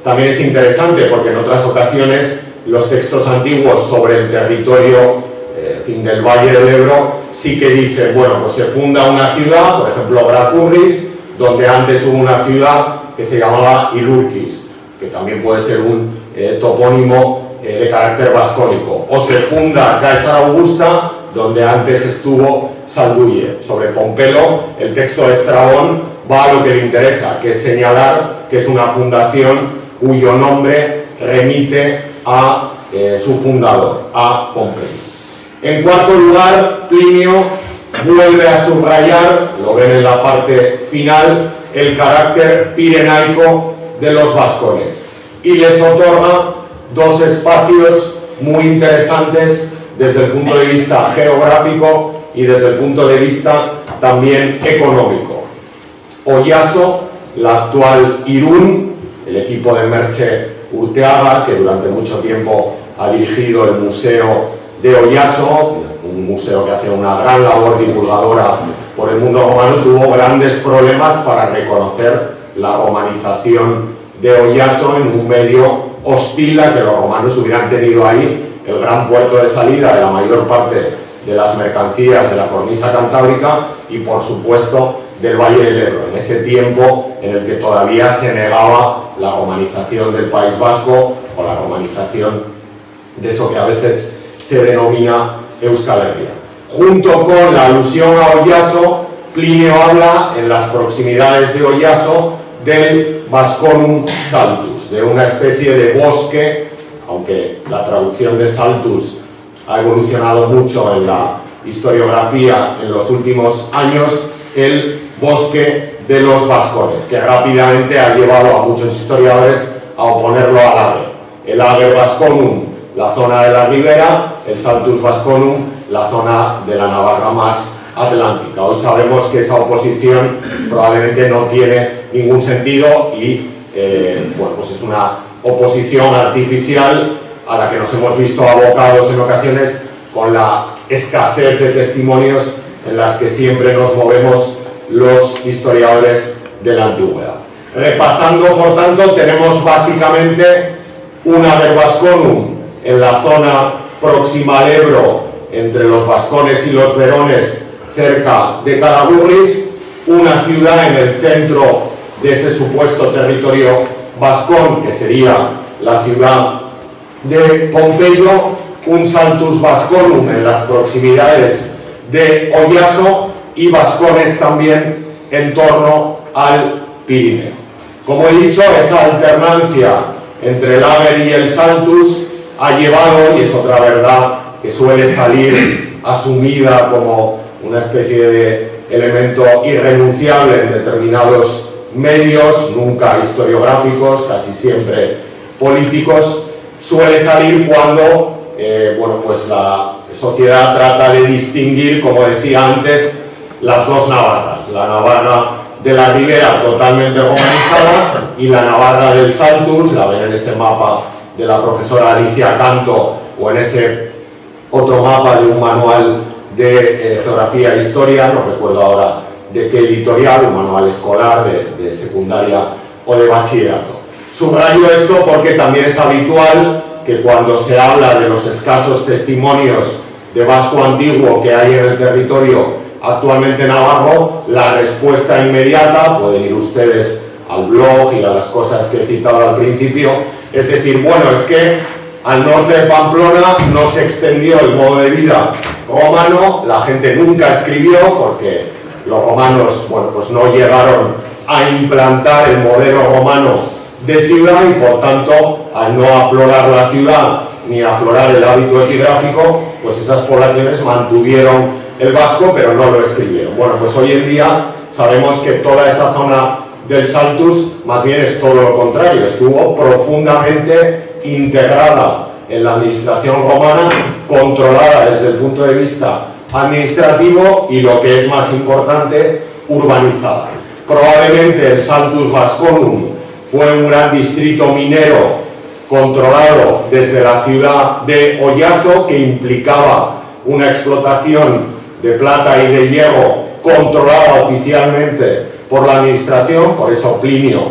también es interesante, porque en otras ocasiones los textos antiguos sobre el territorio del Valle del Ebro sí que dicen, bueno, pues se funda una ciudad, por ejemplo Gracurris, donde antes hubo una ciudad que se llamaba Ilurquis, que también puede ser un topónimo de carácter vascónico, o se funda Caesar Augusta, donde antes estuvo Salduye. Sobre Pompelo, el texto de Estrabón va a lo que le interesa, que es señalar que es una fundación cuyo nombre remite a su fundador, a Pompeyo. En cuarto lugar, Plinio vuelve a subrayar, lo ven en la parte final, el carácter pirenaico de los vascones, y les otorga dos espacios muy interesantes desde el punto de vista geográfico y desde el punto de vista también económico. Oyaso, la actual Irún, el equipo de Merche Urteaga, que durante mucho tiempo ha dirigido el Museo de Oyaso, un museo que hace una gran labor divulgadora por el mundo romano, tuvo grandes problemas para reconocer la romanización de Oyaso en un medio hostil a que los romanos hubieran tenido ahí el gran puerto de salida de la mayor parte de las mercancías de la cornisa cantábrica y, por supuesto, del Valle del Ebro, en ese tiempo en el que todavía se negaba la romanización del País Vasco o la romanización de eso que a veces se denomina Euskal Herria. Junto con la alusión a Oyaso, Plinio habla en las proximidades de Oyaso del Vasconum Saltus, de una especie de bosque, aunque la traducción de Saltus ha evolucionado mucho en la historiografía en los últimos años, el bosque de los vascones, que rápidamente ha llevado a muchos historiadores a oponerlo al Ager. El Ager Vasconum, la zona de la ribera, el Saltus Vasconum, la zona de la Navarra más atlántica. Hoy sabemos que esa oposición probablemente no tiene ningún sentido y bueno, pues es una oposición artificial a la que nos hemos visto abocados en ocasiones con la escasez de testimonios en las que siempre nos movemos los historiadores de la antigüedad. Repasando, por tanto, tenemos básicamente un Ager Vasconum en la zona próxima al Ebro, entre los vascones y los verones, cerca de Calagurris, una ciudad en el centro de ese supuesto territorio vascón, que sería la ciudad de Pompeyo, un Saltus Vasconum en las proximidades de Oyaso y vascones también en torno al Pirineo. Como he dicho, esa alternancia entre el Ager y el Saltus ha llevado, y es otra verdad que suele salir asumida como una especie de elemento irrenunciable en determinados medios, nunca historiográficos, casi siempre políticos, suele salir cuando bueno, pues la sociedad trata de distinguir, como decía antes, las dos Navarras, la Navarra de la Ribera totalmente romanizada y la Navarra del Saltus, la ven en ese mapa de la profesora Alicia Canto o en ese otro mapa de un manual de geografía e historia, no recuerdo ahora de qué editorial, un manual escolar de secundaria o de bachillerato. Subrayo esto porque también es habitual que cuando se habla de los escasos testimonios de vasco antiguo que hay en el territorio actualmente navarro, la respuesta inmediata, pueden ir ustedes al blog y a las cosas que he citado al principio, es decir, bueno, es que al norte de Pamplona no se extendió el modo de vida romano, la gente nunca escribió porque los romanos, bueno, pues no llegaron a implantar el modelo romano de ciudad y por tanto, al no aflorar la ciudad ni aflorar el hábito epigráfico, pues esas poblaciones mantuvieron el vasco pero no lo escribieron. Bueno, pues hoy en día sabemos que toda esa zona del Saltus más bien es todo lo contrario, estuvo profundamente integrada en la administración romana, controlada desde el punto de vista administrativo y, lo que es más importante, urbanizada. Probablemente el Saltus Vasconum fue un gran distrito minero controlado desde la ciudad de Oyaso, que implicaba una explotación de plata y de hierro controlada oficialmente por la administración, por eso Plinio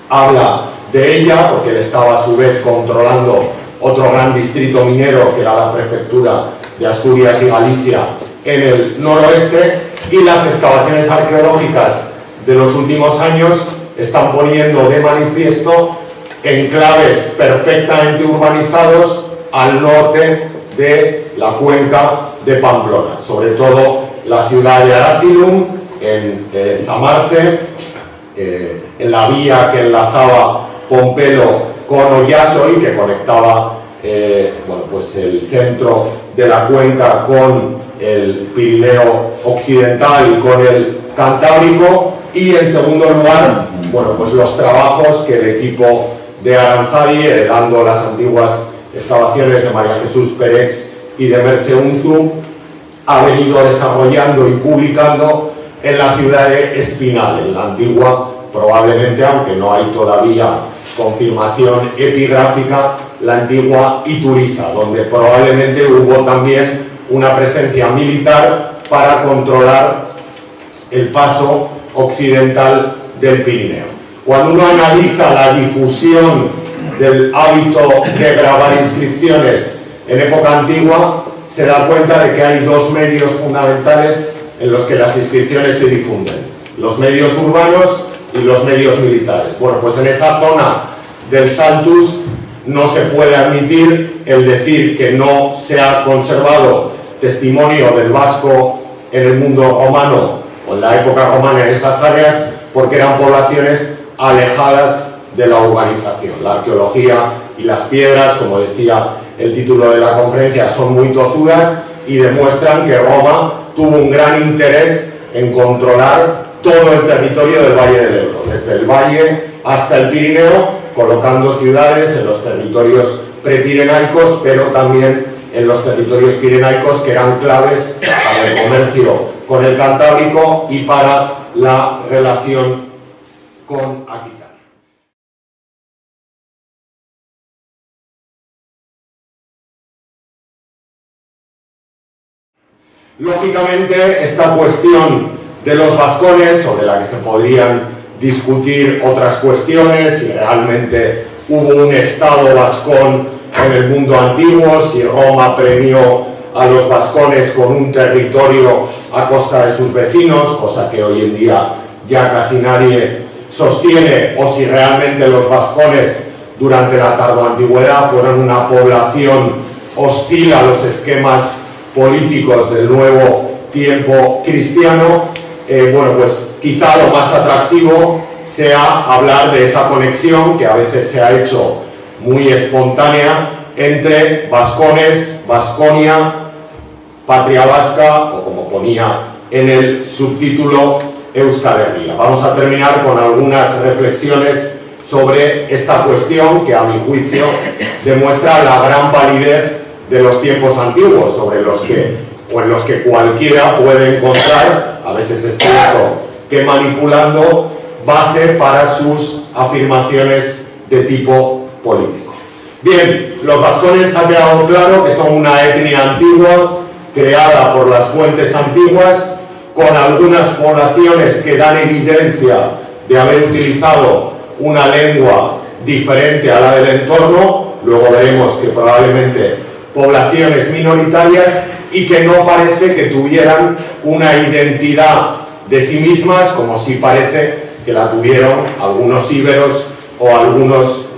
habla de ella, porque él estaba a su vez controlando otro gran distrito minero que era la prefectura de Asturias y Galicia en el noroeste, y las excavaciones arqueológicas de los últimos años están poniendo de manifiesto enclaves perfectamente urbanizados al norte de la cuenca de Pamplona, sobre todo la ciudad de Aracilum, en Zamarce, en la vía que enlazaba Pompelo con Oyaso y que conectaba bueno, pues el centro de la cuenca con el Pirineo occidental y con el Cantábrico. Y en segundo lugar, bueno, pues los trabajos que el equipo de Aranzadi, heredando las antiguas excavaciones de María Jesús Perex y de Merche Unzu, ha venido desarrollando y publicando en la ciudad de Espinal, en la antigua, probablemente, aunque no hay todavía confirmación epigráfica, la antigua Ituriza, donde probablemente hubo también una presencia militar para controlar el paso occidental del Pirineo. Cuando uno analiza la difusión del hábito de grabar inscripciones en época antigua, se da cuenta de que hay dos medios fundamentales en los que las inscripciones se difunden: los medios urbanos y los medios militares. Bueno, pues en esa zona del Saltus no se puede admitir el decir que no se ha conservado testimonio del vasco en el mundo romano o en la época romana en esas áreas, porque eran poblaciones alejadas de la urbanización. La arqueología y las piedras, como decía el título de la conferencia, son muy tozudas y demuestran que Roma tuvo un gran interés en controlar todo el territorio del Valle del Ebro, desde el valle hasta el Pirineo, colocando ciudades en los territorios prepirenaicos, pero también en los territorios pirenaicos, que eran claves para el comercio con el Cantábrico y para la relación con Aquitania. Lógicamente, esta cuestión de los vascones, sobre la que se podrían discutir otras cuestiones, si realmente hubo un estado vascón en el mundo antiguo, si Roma premió a los vascones con un territorio a costa de sus vecinos, cosa que hoy en día ya casi nadie sostiene, o si realmente los vascones durante la tardoantigüedad fueron una población hostil a los esquemas políticos del nuevo tiempo cristiano. Bueno, pues quizá lo más atractivo sea hablar de esa conexión que a veces se ha hecho muy espontánea entre vascones, Vasconia, patria vasca, o como ponía en el subtítulo, Euskal Herria. Vamos a terminar con algunas reflexiones sobre esta cuestión que, a mi juicio, demuestra la gran validez de los tiempos antiguos, sobre los que, o en los que cualquiera puede encontrar, a veces es cierto que manipulando, base para sus afirmaciones de tipo político. Bien, los vascones ha quedado claro que son una etnia antigua, creada por las fuentes antiguas, con algunas poblaciones que dan evidencia de haber utilizado una lengua diferente a la del entorno. Luego veremos que probablemente poblaciones minoritarias, y que no parece que tuvieran una identidad de sí mismas, como sí parece que la tuvieron algunos íberos o algunos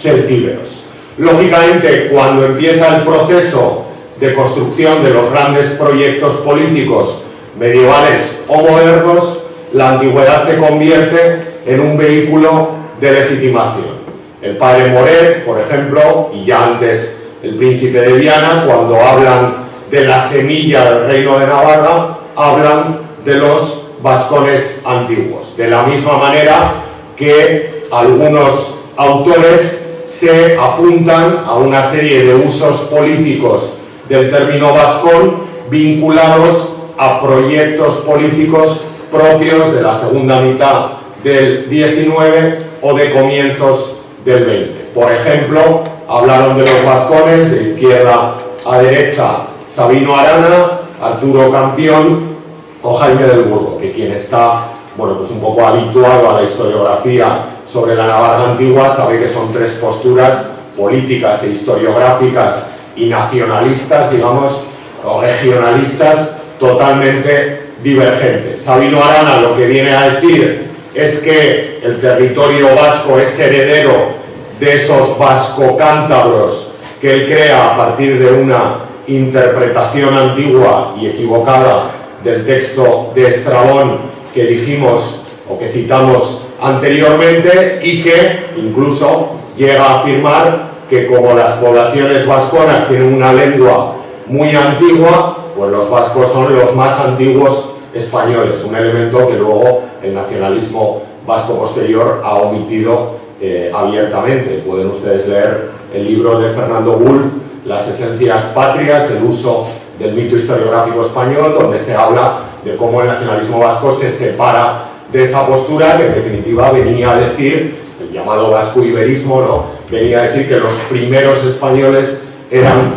celtíberos. Lógicamente, cuando empieza el proceso de construcción de los grandes proyectos políticos medievales o modernos, la antigüedad se convierte en un vehículo de legitimación. El padre Moret, por ejemplo, y ya antes el príncipe de Viana, cuando hablan de la semilla del reino de Navarra, hablan de los vascones antiguos. De la misma manera que algunos autores se apuntan a una serie de usos políticos del término vascón vinculados a proyectos políticos propios de la segunda mitad del XIX o de comienzos del XX. Por ejemplo, hablaron de los vascones de izquierda a derecha Sabino Arana, Arturo Campión o Jaime del Burgo, que quien está, bueno, pues un poco habituado a la historiografía sobre la Navarra antigua sabe que son tres posturas políticas e historiográficas y nacionalistas, digamos, o regionalistas totalmente divergentes. Sabino Arana lo que viene a decir es que el territorio vasco es heredero de esos vasco-cántabros que él crea a partir de una interpretación antigua y equivocada del texto de Estrabón que dijimos o que citamos anteriormente, y que incluso llega a afirmar que como las poblaciones vasconas tienen una lengua muy antigua, pues los vascos son los más antiguos españoles, un elemento que luego el nacionalismo vasco posterior ha omitido abiertamente. Pueden ustedes leer el libro de Fernando Wolf, Las esencias patrias, el uso del mito historiográfico español, donde se habla de cómo el nacionalismo vasco se separa de esa postura que en definitiva venía a decir, el llamado vasco-iberismo, ¿no? Venía a decir que los primeros españoles eran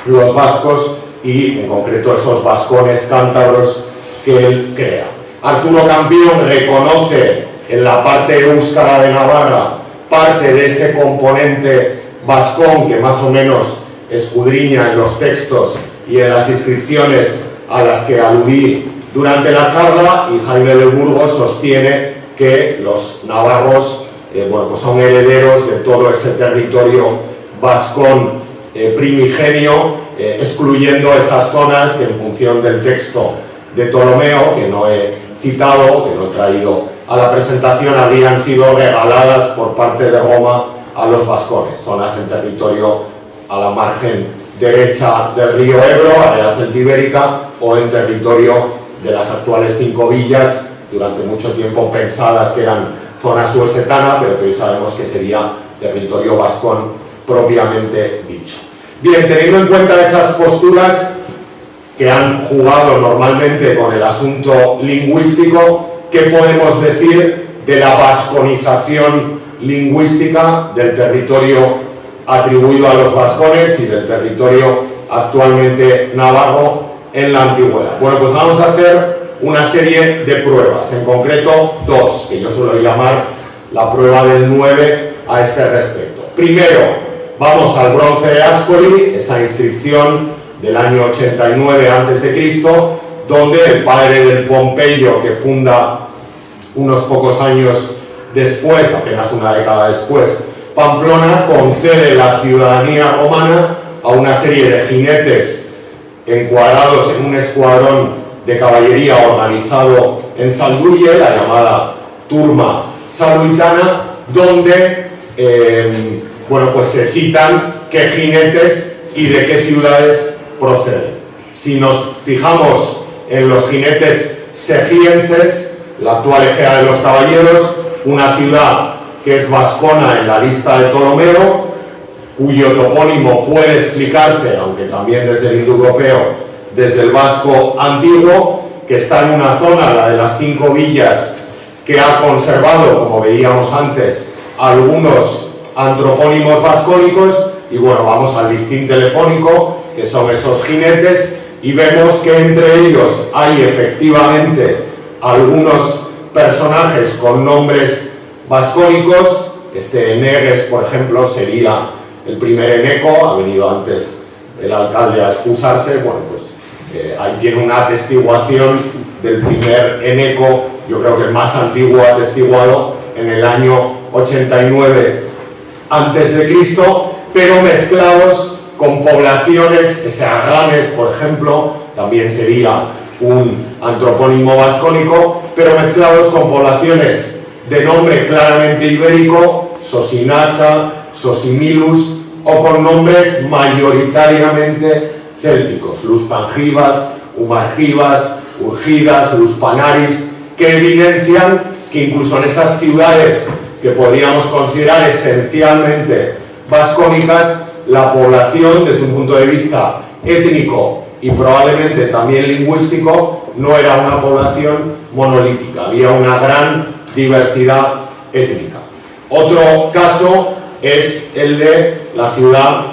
los vascos y en concreto esos vascones cántabros que él crea. Arturo Campión reconoce en la parte éuskara de Navarra parte de ese componente vascón que más o menos escudriña en los textos y en las inscripciones a las que aludí durante la charla, y Jaime del Burgo sostiene que los navarros bueno, pues son herederos de todo ese territorio vascón primigenio, excluyendo esas zonas que en función del texto de Ptolomeo, que no he citado, que no he traído a la presentación, habrían sido regaladas por parte de Roma a los vascones, zonas en territorio a la margen derecha del río Ebro, área celtibérica, o en territorio de las actuales 5 villas, durante mucho tiempo pensadas que eran zona suesetana, pero que hoy sabemos que sería territorio vascón propiamente dicho. Bien, teniendo en cuenta esas posturas que han jugado normalmente con el asunto lingüístico, ¿qué podemos decir de la vasconización lingüística del territorio atribuido a los vascones y del territorio actualmente navarro en la antigüedad? Bueno, pues vamos a hacer una serie de pruebas, en concreto 2, que yo suelo llamar la prueba del 9 a este respecto. Primero, vamos al bronce de Ascoli, esa inscripción del año 89 a.C., donde el padre del Pompeyo, que funda unos pocos años después, apenas una década después, Pamplona, concede la ciudadanía romana a una serie de jinetes encuadrados en un escuadrón de caballería organizado en Sandulle, la llamada Turma Saluitana, donde bueno, pues se citan qué jinetes y de qué ciudades proceden. Si nos fijamos en los jinetes segienses, la actual Ejea de los Caballeros, una ciudad que es vascona en la lista de Ptolomeo, cuyo topónimo puede explicarse, aunque también desde el indoeuropeo, desde el vasco antiguo, que está en una zona, la de las 5 villas, que ha conservado, como veíamos antes, algunos antropónimos vascónicos. Y bueno, vamos al listín telefónico, que son esos jinetes, y vemos que entre ellos hay efectivamente algunos personajes con nombres vascónicos. Este Enegues, por ejemplo, sería el primer eneco, ha venido antes el alcalde a excusarse. Bueno, pues ahí tiene una atestiguación del primer eneco, yo creo que el más antiguo atestiguado, en el año 89 a.C., pero mezclados con poblaciones, Searranes, por ejemplo, también sería un antropónimo vascónico, pero mezclados con poblaciones de nombre claramente ibérico, Sosinasa, Sosimilus, o con nombres mayoritariamente célticos, Luspangivas, Umargivas, Urgidas, Luspanaris, que evidencian que incluso en esas ciudades que podríamos considerar esencialmente vascónicas, la población, desde un punto de vista étnico y probablemente también lingüístico, no era una población monolítica, había una gran diversidad étnica. Otro caso es el de la ciudad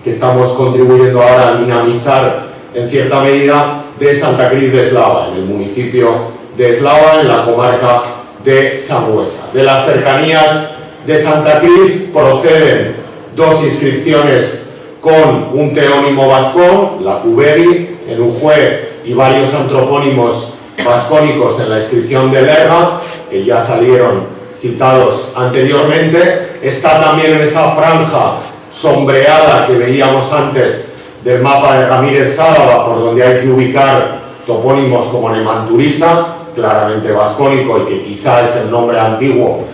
que estamos contribuyendo ahora a dinamizar en cierta medida, de Santa Cruz de Eslava, en el municipio de Eslava, en la comarca de Sangüesa. De las cercanías de Santa Cruz proceden 2 inscripciones con un teónimo vascón, la Cuberi, en Ujue, y varios antropónimos vascónicos en la inscripción de Lerga, que ya salieron citados anteriormente. Está también en esa franja sombreada que veíamos antes del mapa de Ramírez Sálava, por donde hay que ubicar topónimos como Nemanturiza, claramente vascónico, y que quizá es el nombre antiguo,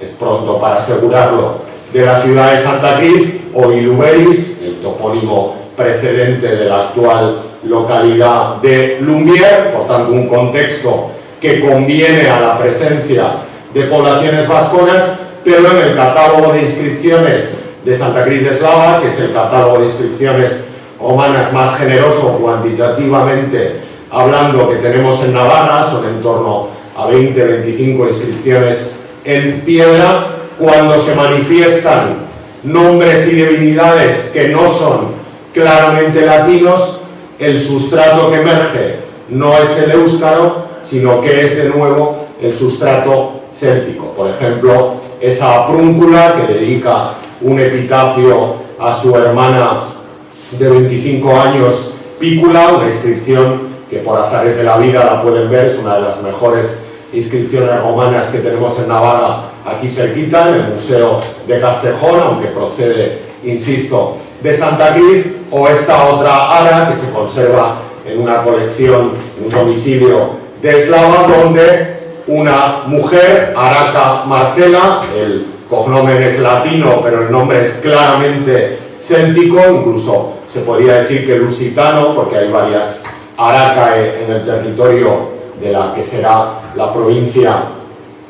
es pronto para asegurarlo, de la ciudad de Santa Cruz, o Iluberis, el topónimo precedente de la actual localidad de Lumbier, por tanto un contexto que conviene a la presencia de poblaciones vasconas, pero en el catálogo de inscripciones de Santa Cruz de Eslava, que es el catálogo de inscripciones romanas más generoso cuantitativamente hablando que tenemos en Navarra, son en torno a 20-25 inscripciones en piedra. Cuando se manifiestan nombres y divinidades que no son claramente latinos, el sustrato que emerge no es el éuskaro, sino que es de nuevo el sustrato céltico. Por ejemplo, esa aprúncula que dedica un epitafio a su hermana de 25 años, Pícula, una inscripción que por azares de la vida la pueden ver, es una de las mejores inscripciones romanas que tenemos en Navarra, aquí cerquita, en el Museo de Castejón, aunque procede, insisto, de Santa Cruz, o esta otra ara que se conserva en una colección, en un domicilio de Eslava, donde una mujer, Araca Marcela, el cognomen es latino, pero el nombre es claramente céltico, incluso se podría decir que lusitano, porque hay varias Aracae en el territorio de la que será la provincia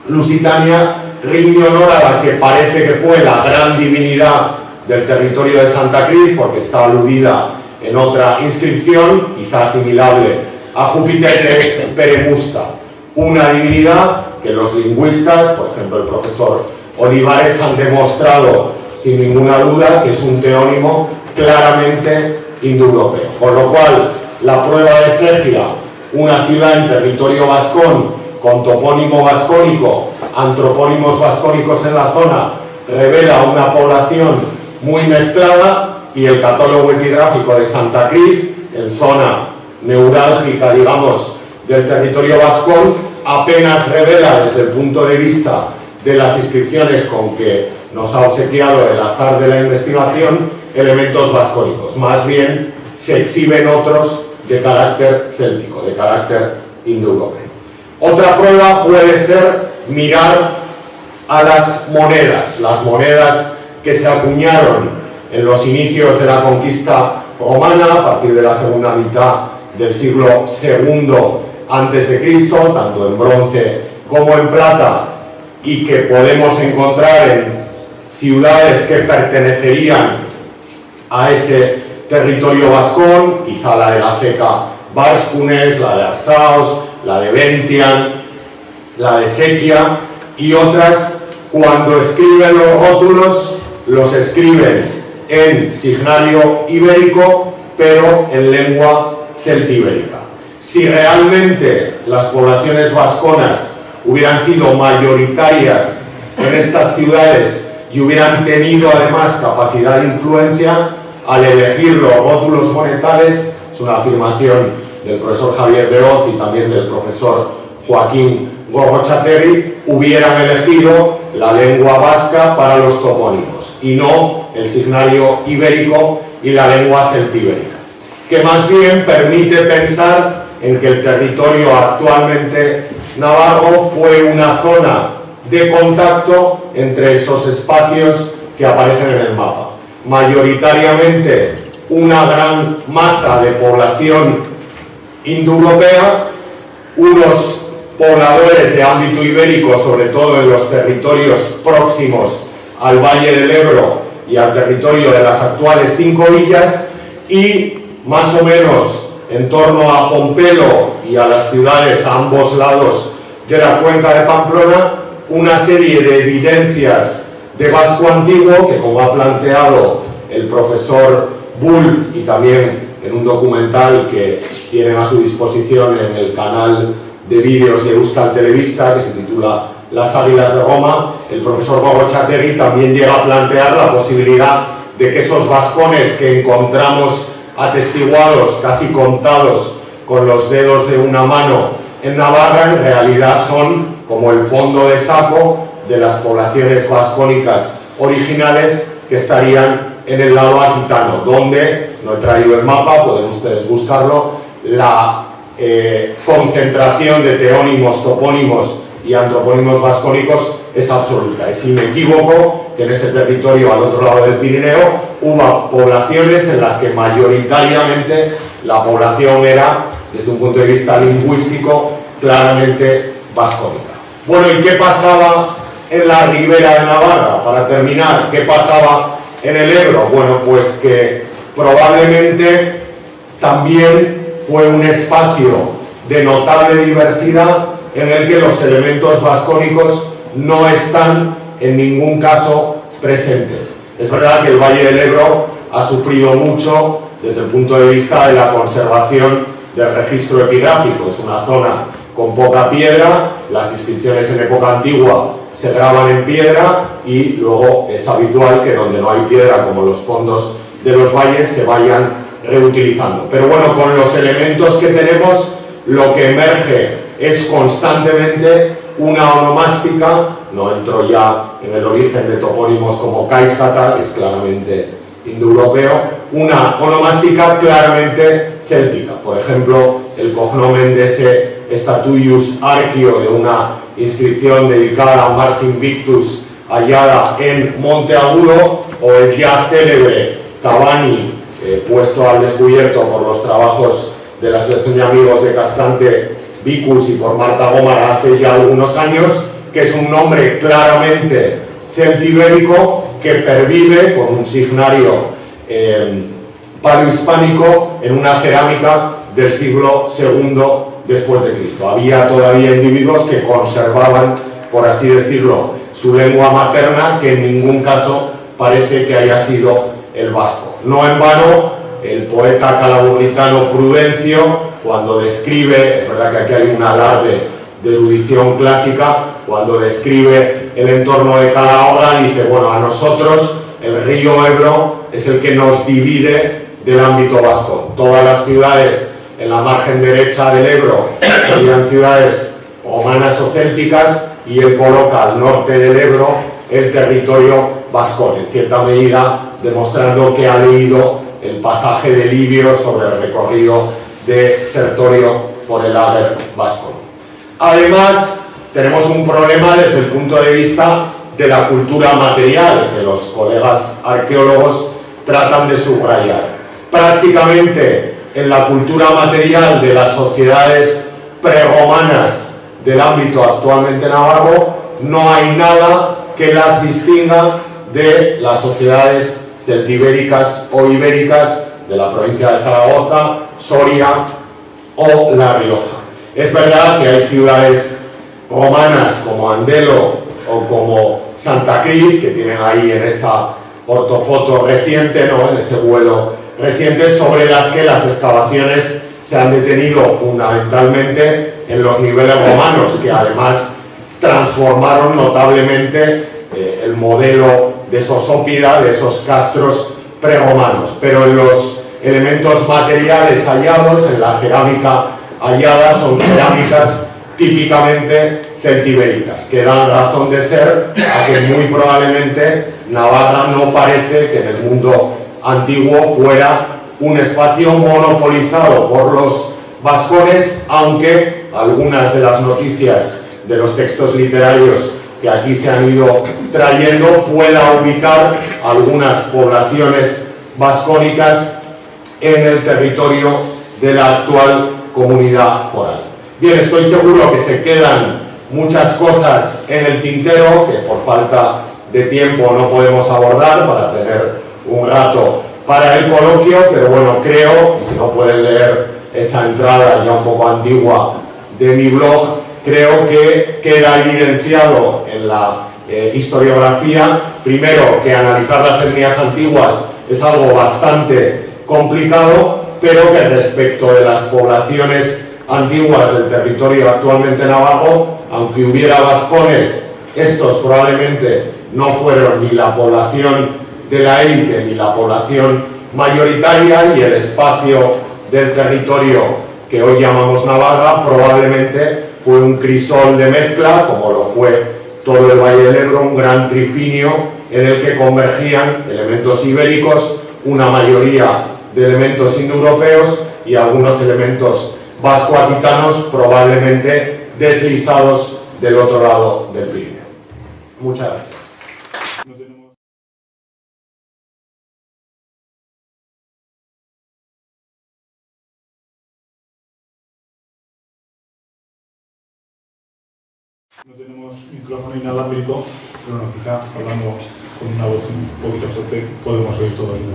lusitania, rinde honor a la que parece que fue la gran divinidad del territorio de Santa Cruz, porque está aludida en otra inscripción, quizá asimilable a Júpiter, que es Peremusta, una divinidad que los lingüistas, por ejemplo el profesor Olivares, han demostrado sin ninguna duda que es un teónimo claramente indoeuropeo. Con lo cual, la prueba de Sérgida, una ciudad en territorio vascón, con topónimo vascónico, antropónimos vascónicos en la zona, revela una población muy mezclada, y el catálogo epigráfico de Santa Cruz, en zona neurálgica, digamos, del territorio vascón, apenas revela desde el punto de vista de las inscripciones con que nos ha obsequiado el azar de la investigación elementos vascónicos. Más bien se exhiben otros de carácter céltico, de carácter indoeuropeo. Otra prueba puede ser mirar a las monedas que se acuñaron en los inicios de la conquista romana, a partir de la segunda mitad del siglo II a.C., tanto en bronce como en plata, y que podemos encontrar en ciudades que pertenecerían a ese territorio vascón, quizá la de la ceca Varscunes, la de Arsaos, la de Ventian, la de Sequia, y otras, cuando escriben los rótulos, los escriben en signario ibérico, pero en lengua celtibérica. Si realmente las poblaciones vasconas hubieran sido mayoritarias en estas ciudades y hubieran tenido además capacidad de influencia, al elegir los rótulos monetales, es una afirmación del profesor Javier de Oz y también del profesor Joaquín Gorrotxategi, hubieran elegido la lengua vasca para los topónimos y no el signario ibérico y la lengua celtibérica, que más bien permite pensar en que el territorio actualmente navarro fue una zona de contacto entre esos espacios que aparecen en el mapa. Mayoritariamente una gran masa de población indoeuropea, unos pobladores de ámbito ibérico, sobre todo en los territorios próximos al Valle del Ebro y al territorio de las actuales 5 villas, y más o menos en torno a Pompelo y a las ciudades a ambos lados de la cuenca de Pamplona, una serie de evidencias de vasco antiguo que, como ha planteado el profesor Wulf y también en un documental que tienen a su disposición en el canal de vídeos de Euskal Telebista, que se titula Las Águilas de Roma, el profesor Gorrotxategi también llega a plantear la posibilidad de que esos vascones que encontramos atestiguados, casi contados con los dedos de una mano en Navarra, en realidad son como el fondo de saco de las poblaciones vascónicas originales que estarían en el lado aquitano, donde, no he traído el mapa, pueden ustedes buscarlo, la concentración de teónimos, topónimos y antropónimos vascónicos es absoluta. Es inequívoco que en ese territorio al otro lado del Pirineo hubo poblaciones en las que mayoritariamente la población era, desde un punto de vista lingüístico, claramente vascónica. Bueno, ¿y qué pasaba en la ribera de Navarra? Para terminar, ¿qué pasaba en el Ebro? Bueno, pues que probablemente también fue un espacio de notable diversidad en el que los elementos vascónicos no están en ningún caso presentes. Es verdad que el Valle del Ebro ha sufrido mucho desde el punto de vista de la conservación del registro epigráfico. Es una zona con poca piedra, las inscripciones en época antigua se graban en piedra y luego es habitual que donde no hay piedra, como los fondos de los valles, se vayan reutilizando. Pero bueno, con los elementos que tenemos, lo que emerge es constantemente una onomástica. No entro ya en el origen de topónimos como Kaiskata, que es claramente indoeuropeo, una onomástica claramente céltica. Por ejemplo, el cognomen de ese Statuius Archio, de una inscripción dedicada a Mars Invictus hallada en Monte Agudo, o el ya célebre Cavani, puesto al descubierto por los trabajos de la Asociación de Amigos de Cascante Vicus y por Marta Gómara hace ya algunos años, que es un nombre claramente celtibérico que pervive con un signario paleohispánico en una cerámica del siglo II después de Cristo. Había todavía individuos que conservaban, por así decirlo, su lengua materna, que en ningún caso parece que haya sido el vasco. No en vano, el poeta calaburnitano Prudencio, cuando describe, es verdad que aquí hay un alarde de erudición clásica, cuando describe el entorno de Calahorra, dice, bueno, a nosotros el río Ebro es el que nos divide del ámbito vasco. Todas las ciudades en la margen derecha del Ebro serían ciudades romanas o célticas, y él coloca al norte del Ebro el territorio vascón, en cierta medida demostrando que ha leído el pasaje de Livio sobre el recorrido de Sertorio por el Ager vasco. Además, tenemos un problema desde el punto de vista de la cultura material, que los colegas arqueólogos tratan de subrayar. Prácticamente en la cultura material de las sociedades preromanas del ámbito actualmente navarro no hay nada que las distinga de las sociedades celtibéricas o ibéricas de la provincia de Zaragoza, Soria o La Rioja. Es verdad que hay ciudades romanas como Andelo o como Santa Cruz, que tienen ahí en esa ortofoto reciente, ¿no?, en ese vuelo reciente, sobre las que las excavaciones se han detenido fundamentalmente en los niveles romanos, que además transformaron notablemente el modelo de Sosópida, de esos castros preromanos. Pero en los elementos materiales hallados, en la cerámica hallada, son cerámicas típicamente celtibéricas, que dan razón de ser a que muy probablemente Navarra no parece que en el mundo antiguo fuera un espacio monopolizado por los vascones, aunque algunas de las noticias de los textos literarios que aquí se han ido trayendo pueda ubicar algunas poblaciones vascónicas en el territorio de la actual comunidad foral. Bien, estoy seguro que se quedan muchas cosas en el tintero que por falta de tiempo no podemos abordar para tener un rato para el coloquio, pero bueno, creo, y si no pueden leer esa entrada ya un poco antigua de mi blog, creo que queda evidenciado en la historiografía, primero, que analizar las etnias antiguas es algo bastante complicado, pero que respecto de las poblaciones antiguas del territorio actualmente navarro, aunque hubiera vascones, estos probablemente no fueron ni la población de la élite ni la población mayoritaria, y el espacio del territorio que hoy llamamos Navarra probablemente fue un crisol de mezcla, como lo fue todo el Valle del Ebro, un gran trifinio en el que convergían elementos ibéricos, una mayoría de elementos indoeuropeos y algunos elementos vasco-aquitanos, probablemente deslizados del otro lado del Pirineo. Muchas gracias. No tenemos micrófono inalámbrico, pero bueno, quizá hablando con una voz un poquito fuerte podemos oír todos bien.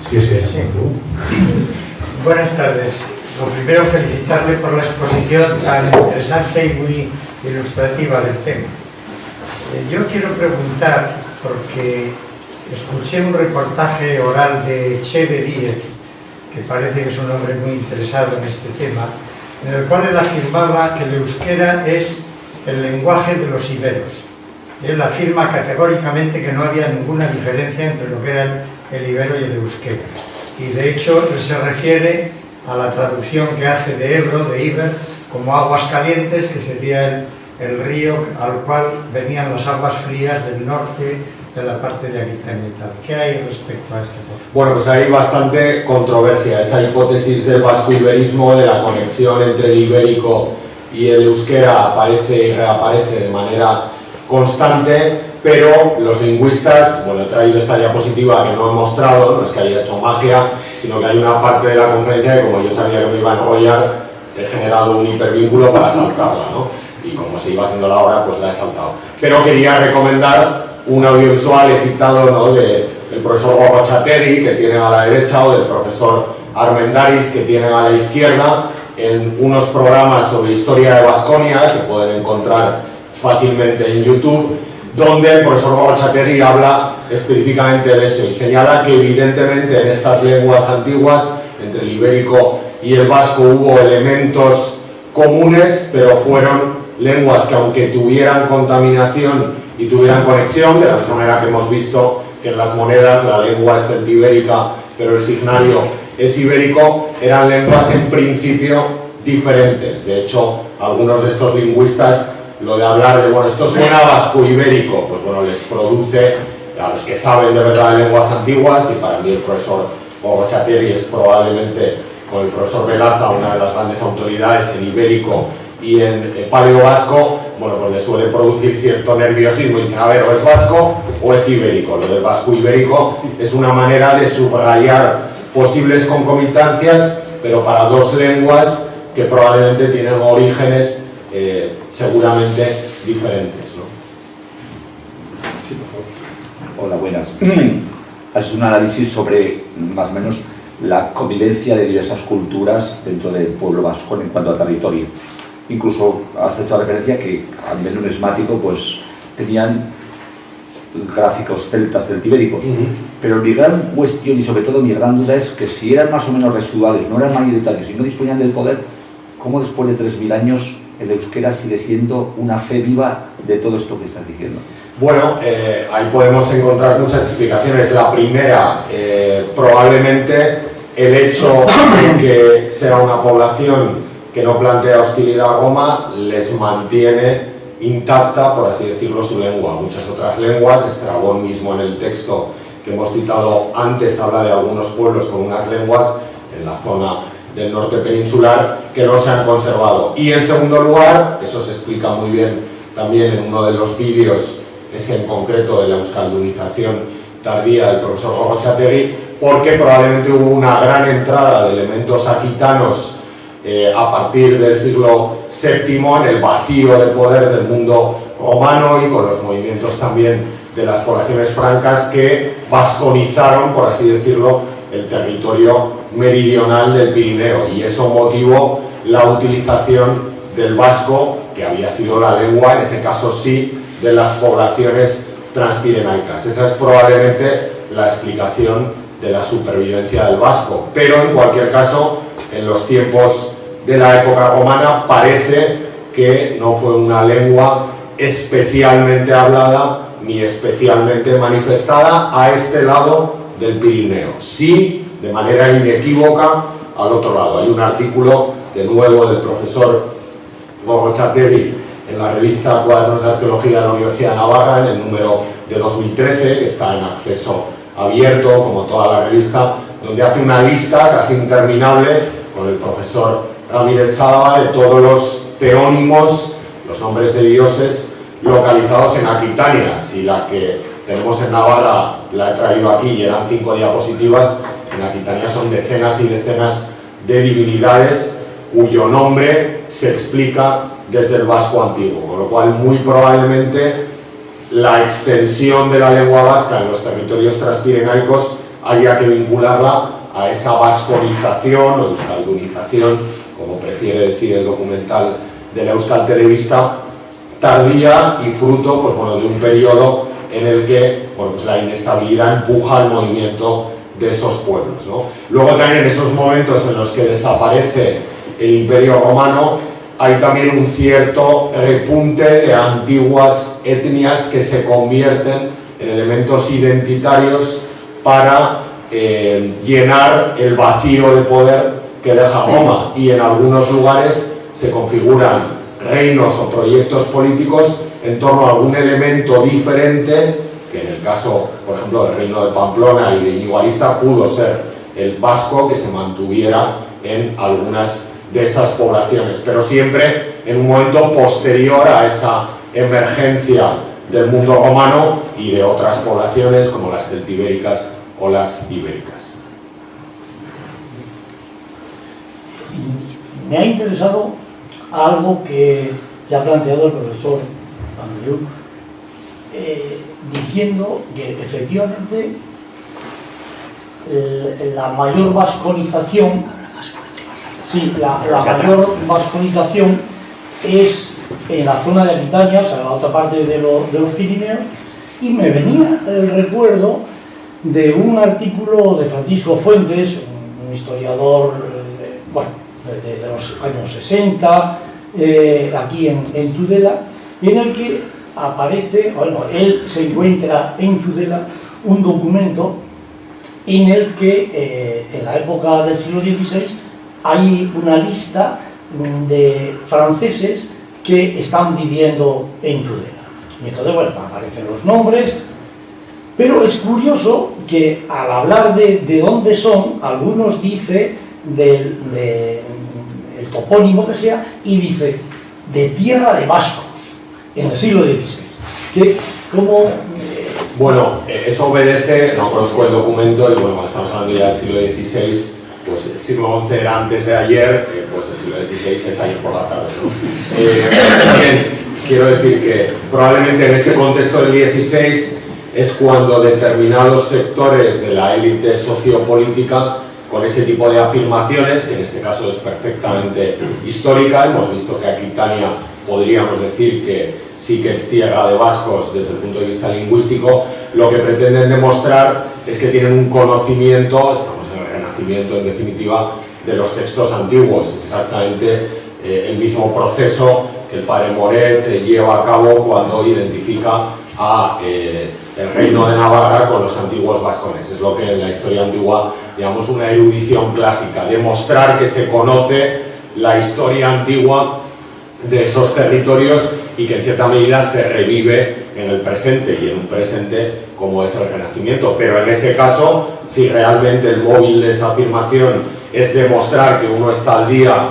Si es que sí. Buenas tardes. Lo primero, felicitarle por la exposición tan interesante y muy ilustrativa del tema. Yo quiero preguntar, porque escuché un reportaje oral de Cheve Díez, que parece que es un hombre muy interesado en este tema, en el cual él afirmaba que el euskera es el lenguaje de los iberos. Él afirma categóricamente que no había ninguna diferencia entre lo que era el ibero y el euskera. Y de hecho se refiere a la traducción que hace de Ebro, de Iber, como aguas calientes, que sería el río al cual venían las aguas frías del norte de la parte de Aquitania y tal. ¿Qué hay respecto a esto? Bueno, pues hay bastante controversia. Esa hipótesis del vasco-iberismo, de la conexión entre el ibérico y el euskera, aparece y reaparece de manera constante, pero los lingüistas, bueno, he traído esta diapositiva que no he mostrado, no es que haya hecho magia, sino que hay una parte de la conferencia que, como yo sabía que me iba a enrollar, he generado un hipervínculo para saltarla, ¿no? Y como se iba haciendo la hora, pues la he saltado. Pero quería recomendar un audiovisual, he citado, ¿no?, del profesor Gorrotxategi, que tienen a la derecha, o del profesor Armendariz, que tienen a la izquierda, en unos programas sobre historia de Baskonia, que pueden encontrar fácilmente en YouTube, donde el profesor Gorrotxategi habla específicamente de eso y señala que evidentemente en estas lenguas antiguas, entre el ibérico y el vasco, hubo elementos comunes, pero fueron lenguas que, aunque tuvieran contaminación y tuvieran conexión, de la misma manera que hemos visto que en las monedas la lengua es celtibérica, pero el signario es ibérico, eran lenguas en principio diferentes. De hecho, algunos de estos lingüistas, lo de hablar de, bueno, esto suena vasco-ibérico, pues bueno, les produce, a los que saben de verdad de lenguas antiguas, y para mí el profesor Gorrotxategi es probablemente, con el profesor Velaza, una de las grandes autoridades en ibérico y en paleo vasco, bueno, pues le suele producir cierto nerviosismo y dicen, a ver, o es vasco o es ibérico. Lo del vasco-ibérico es una manera de subrayar posibles concomitancias, pero para dos lenguas que probablemente tienen orígenes seguramente diferentes, ¿no? Sí, por favor. Hola, buenas. Haces un análisis sobre, más o menos, la convivencia de diversas culturas dentro del pueblo vasco en cuanto a territorio. Incluso has hecho referencia que a nivel numismático pues tenían gráficos celtas celtibéricos, pero mi gran cuestión y sobre todo mi gran duda es que si eran más o menos residuales, no eran mayoritarios y no disponían del poder, ¿cómo después de 3000 años el euskera sigue siendo una fe viva de todo esto que estás diciendo? Bueno, ahí podemos encontrar muchas explicaciones. La primera, probablemente el hecho de que sea una población que no plantea hostilidad a Roma les mantiene intacta, por así decirlo, su lengua. Muchas otras lenguas, Estrabón mismo en el texto que hemos citado antes habla de algunos pueblos con unas lenguas en la zona del norte peninsular que no se han conservado. Y en segundo lugar, eso se explica muy bien también en uno de los vídeos, ese en concreto de la euskaldunización tardía del profesor Gorrotxategi, porque probablemente hubo una gran entrada de elementos aquitanos a partir del siglo VII en el vacío de poder del mundo romano y con los movimientos también de las poblaciones francas que vasconizaron, por así decirlo, el territorio meridional del Pirineo, y eso motivó la utilización del vasco, que había sido la lengua, en ese caso sí, de las poblaciones transpirenaicas. Esa es probablemente la explicación de la supervivencia del vasco, pero en cualquier caso, en los tiempos de la época romana parece que no fue una lengua especialmente hablada ni especialmente manifestada a este lado del Pirineo. Sí, de manera inequívoca, al otro lado. Hay un artículo, de nuevo, del profesor Gorrotxategi en la revista Cuadernos de Arqueología de la Universidad de Navarra, en el número de 2013, que está en acceso abierto, como toda la revista, donde hace una lista casi interminable con el profesor Ramírez Sálava de todos los teónimos, los nombres de dioses localizados en Aquitania. Si la que tenemos en Navarra la he traído aquí y eran 5 diapositivas, en Aquitania son decenas y decenas de divinidades cuyo nombre se explica desde el vasco antiguo, con lo cual muy probablemente la extensión de la lengua vasca en los territorios transpirenaicos haya que vincularla a esa vasconización o euskaldunización, como prefiere decir el documental de la Euskal Telebista, tardía y fruto, pues bueno, de un periodo en el que, bueno, pues la inestabilidad empuja el movimiento de esos pueblos, ¿no? Luego también en esos momentos en los que desaparece el Imperio Romano hay también un cierto repunte de antiguas etnias que se convierten en elementos identitarios para llenar el vacío de poder que deja Roma, y en algunos lugares se configuran reinos o proyectos políticos en torno a algún elemento diferente, que en el caso, por ejemplo, del reino de Pamplona y de Íñigo Arista pudo ser el vasco, que se mantuviera en algunas de esas poblaciones, pero siempre en un momento posterior a esa emergencia del mundo romano y de otras poblaciones como las celtibéricas o las ibéricas. Me ha interesado algo que ha planteado el profesor Andreu, diciendo que efectivamente la mayor vasconización, la mayor vasconización es en la zona de Aquitania, o sea, en la otra parte de los Pirineos, y me venía el recuerdo de un artículo de Francisco Fuentes, un historiador de los años 60, aquí en Tudela, en el que aparece, él se encuentra en Tudela un documento en el que en la época del siglo XVI hay una lista de franceses que están viviendo en Tudela. Y entonces, aparecen los nombres, pero es curioso que al hablar de dónde son, algunos dicen el topónimo que sea, y dice de tierra de vascos, en el siglo XVI. Bueno, eso obedece, no conozco el documento, y bueno, cuando estamos hablando ya del siglo XVI, pues el siglo XI era antes de ayer, pues el siglo XVI es ayer por la tarde, ¿no? Bien, quiero decir que probablemente en ese contexto del XVI es cuando determinados sectores de la élite sociopolítica, con ese tipo de afirmaciones, que en este caso es perfectamente histórica, hemos visto que Aquitania podríamos decir que sí que es tierra de vascos desde el punto de vista lingüístico, lo que pretenden demostrar es que tienen un conocimiento, estamos en el Renacimiento en definitiva, de los textos antiguos. Es exactamente el mismo proceso que el padre Moret lleva a cabo cuando identifica a el reino de Navarra con los antiguos vascones. Es lo que en la historia antigua llamamos una erudición clásica, demostrar que se conoce la historia antigua de esos territorios y que en cierta medida se revive en el presente, y en un presente como es el Renacimiento. Pero en ese caso, si realmente el móvil de esa afirmación es demostrar que uno está al día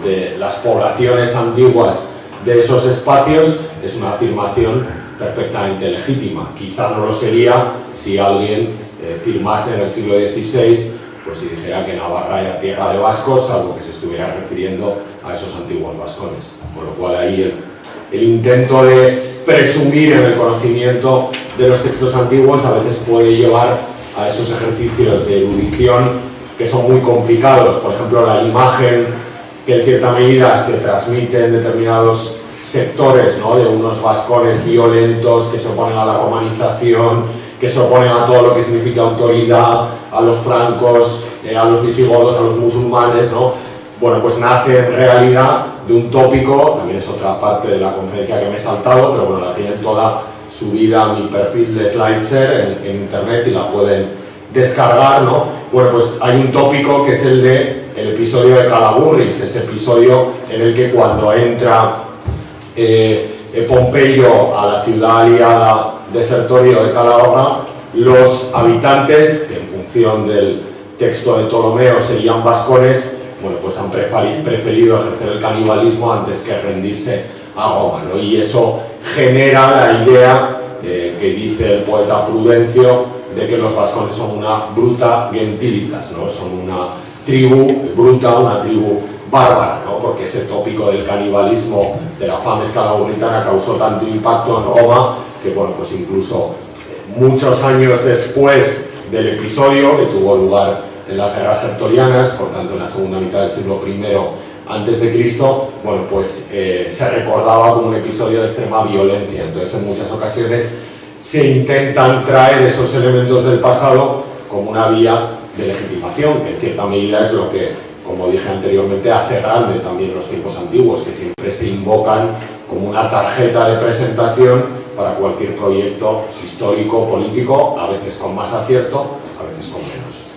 de las poblaciones antiguas de esos espacios, es una afirmación perfectamente legítima. Quizá no lo sería si alguien firmase en el siglo XVI, pues si dijera que Navarra era tierra de vascos, salvo que se estuviera refiriendo a esos antiguos vascones. Con lo cual ahí el intento de presumir en el conocimiento de los textos antiguos a veces puede llevar a esos ejercicios de erudición que son muy complicados. Por ejemplo, la imagen que en cierta medida se transmite en determinados sectores, ¿no?, de unos vascones violentos que se oponen a la romanización, que se oponen a todo lo que significa autoridad, a los francos, a los visigodos, a los musulmanes, ¿no? Bueno, pues nace en realidad de un tópico, también es otra parte de la conferencia que me he saltado, pero bueno, la tienen toda subida a mi perfil de SlideShare en internet y la pueden descargar, ¿no? Bueno, pues hay un tópico que es el episodio de Calaburris, ese episodio en el que cuando entra Pompeyo a la ciudad aliada desertorio de Calahorra, los habitantes, que en función del texto de Ptolomeo serían vascones, bueno, pues han preferido ejercer el canibalismo antes que rendirse a Roma, ¿no? Y eso genera la idea que dice el poeta Prudencio de que los vascones son una bruta gentilitas, ¿no? Son una tribu bruta, una tribu bárbara, ¿no? Porque ese tópico del canibalismo de la fama escalaburritana causó tanto impacto en Roma que, bueno, pues incluso muchos años después del episodio, que tuvo lugar en las guerras sertorianas, por tanto en la segunda mitad del siglo I antes de Cristo, bueno, pues se recordaba como un episodio de extrema violencia. Entonces, en muchas ocasiones se intentan traer esos elementos del pasado como una vía de legitimación, que en cierta medida es lo que, como dije anteriormente, hace grande también los tiempos antiguos, que siempre se invocan como una tarjeta de presentación para cualquier proyecto histórico, político, a veces con más acierto, a veces con menos.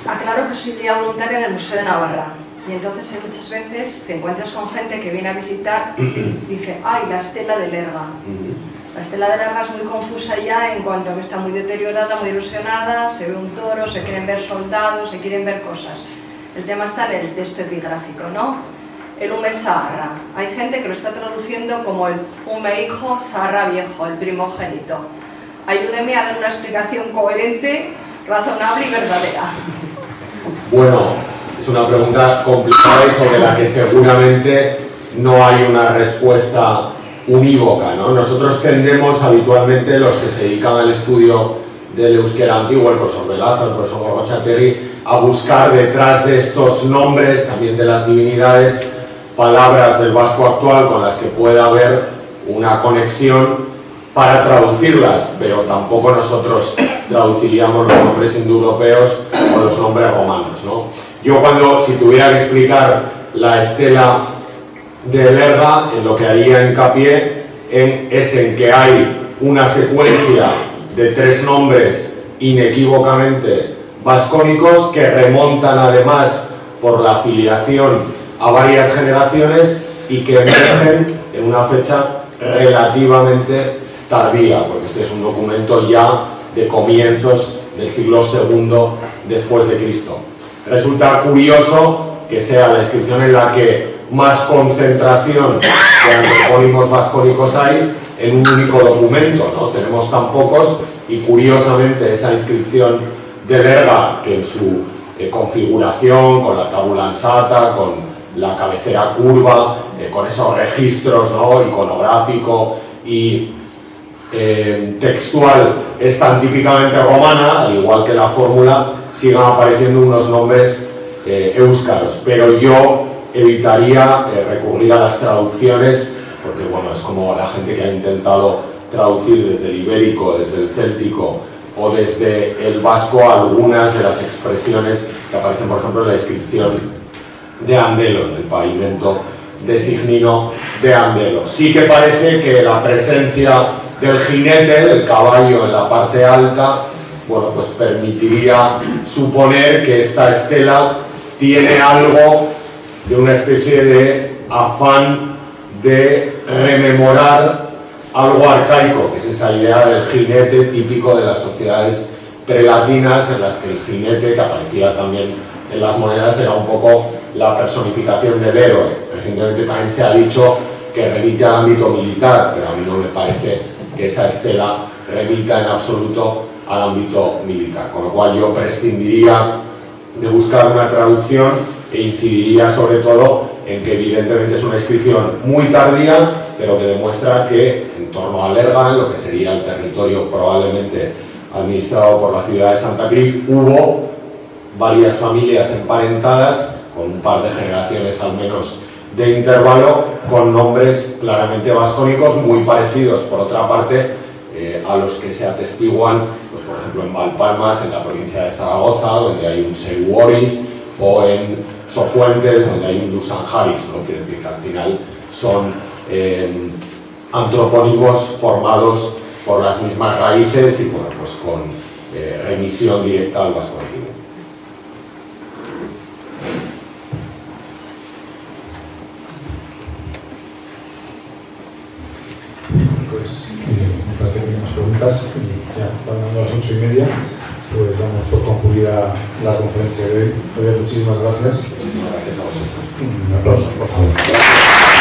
aclaro que soy guía voluntaria en el Museo de Navarra. Y entonces hay muchas veces te encuentras con gente que viene a visitar y dice, ¡ay, la estela de Lerga! La estela de Lerga es muy confusa ya en cuanto a que está muy deteriorada, muy erosionada, se ve un toro, se quieren ver soldados, se quieren ver cosas. El tema está en el texto epigráfico, ¿no? El Ume Saharra. Hay gente que lo está traduciendo como el Ume hijo, Saharra viejo, el primogénito. Ayúdeme a dar una explicación coherente, razonable y verdadera. Bueno, es una pregunta complicada y sobre la que seguramente no hay una respuesta unívoca, ¿no? Nosotros tendemos habitualmente, los que se dedican al estudio del euskera antiguo, el profesor Velaza, el profesor Gorgotxategi, a buscar detrás de estos nombres, también de las divinidades, palabras del vasco actual con las que pueda haber una conexión para traducirlas, pero tampoco nosotros traduciríamos los nombres indoeuropeos o los nombres romanos, ¿no? Yo si tuviera que explicar la estela de Lerga, en lo que haría hincapié es en que hay una secuencia de 3 nombres inequívocamente vascónicos que remontan además por la filiación a varias generaciones y que emergen en una fecha relativamente tardía, porque este es un documento ya de comienzos del siglo II después de Cristo. Resulta curioso que sea la inscripción en la que más concentración de antropónimos vascónicos hay en un único documento, ¿no? Tenemos tan pocos y curiosamente esa inscripción de Lerga, que en su configuración, con la tabula ansata, con la cabecera curva, con esos registros, ¿no? Iconográfico y textual, es tan típicamente romana, al igual que la fórmula, sigan apareciendo unos nombres éuskaros, pero yo evitaría recurrir a las traducciones, porque bueno, es como la gente que ha intentado traducir desde el ibérico, desde el céltico o desde el vasco algunas de las expresiones que aparecen, por ejemplo, en la inscripción de Andelo, en el pavimento designio de Andelo. Sí que parece que la presencia del jinete, del caballo en la parte alta, bueno, pues permitiría suponer que esta estela tiene algo de una especie de afán de rememorar algo arcaico, que es esa idea del jinete típico de las sociedades prelatinas, en las que el jinete, que aparecía también en las monedas, era un poco la personificación del héroe. Recientemente también se ha dicho que remite al ámbito militar, pero a mí no me parece que esa estela remita en absoluto al ámbito militar, con lo cual yo prescindiría de buscar una traducción e incidiría sobre todo en que evidentemente es una inscripción muy tardía, pero que demuestra que en torno a Lerga, en lo que sería el territorio probablemente administrado por la ciudad de Santa Cruz, hubo varias familias emparentadas, con un par de generaciones al menos de intervalo, con nombres claramente vascónicos, muy parecidos por otra parte a los que se atestiguan, pues, por ejemplo en Valpalmas, en la provincia de Zaragoza, donde hay un Seruoris, o en Sofuentes, donde hay un Dusanjaris, ¿no? Quiere decir que al final son antropónimos formados por las mismas raíces y bueno, pues con remisión directa al vasco antiguo. Pues me parece que hay unas preguntas y ya van dando las 8:30, pues damos por concluida la conferencia de hoy. Muchísimas gracias. Muchísimas gracias a vosotros. Un aplauso, por favor.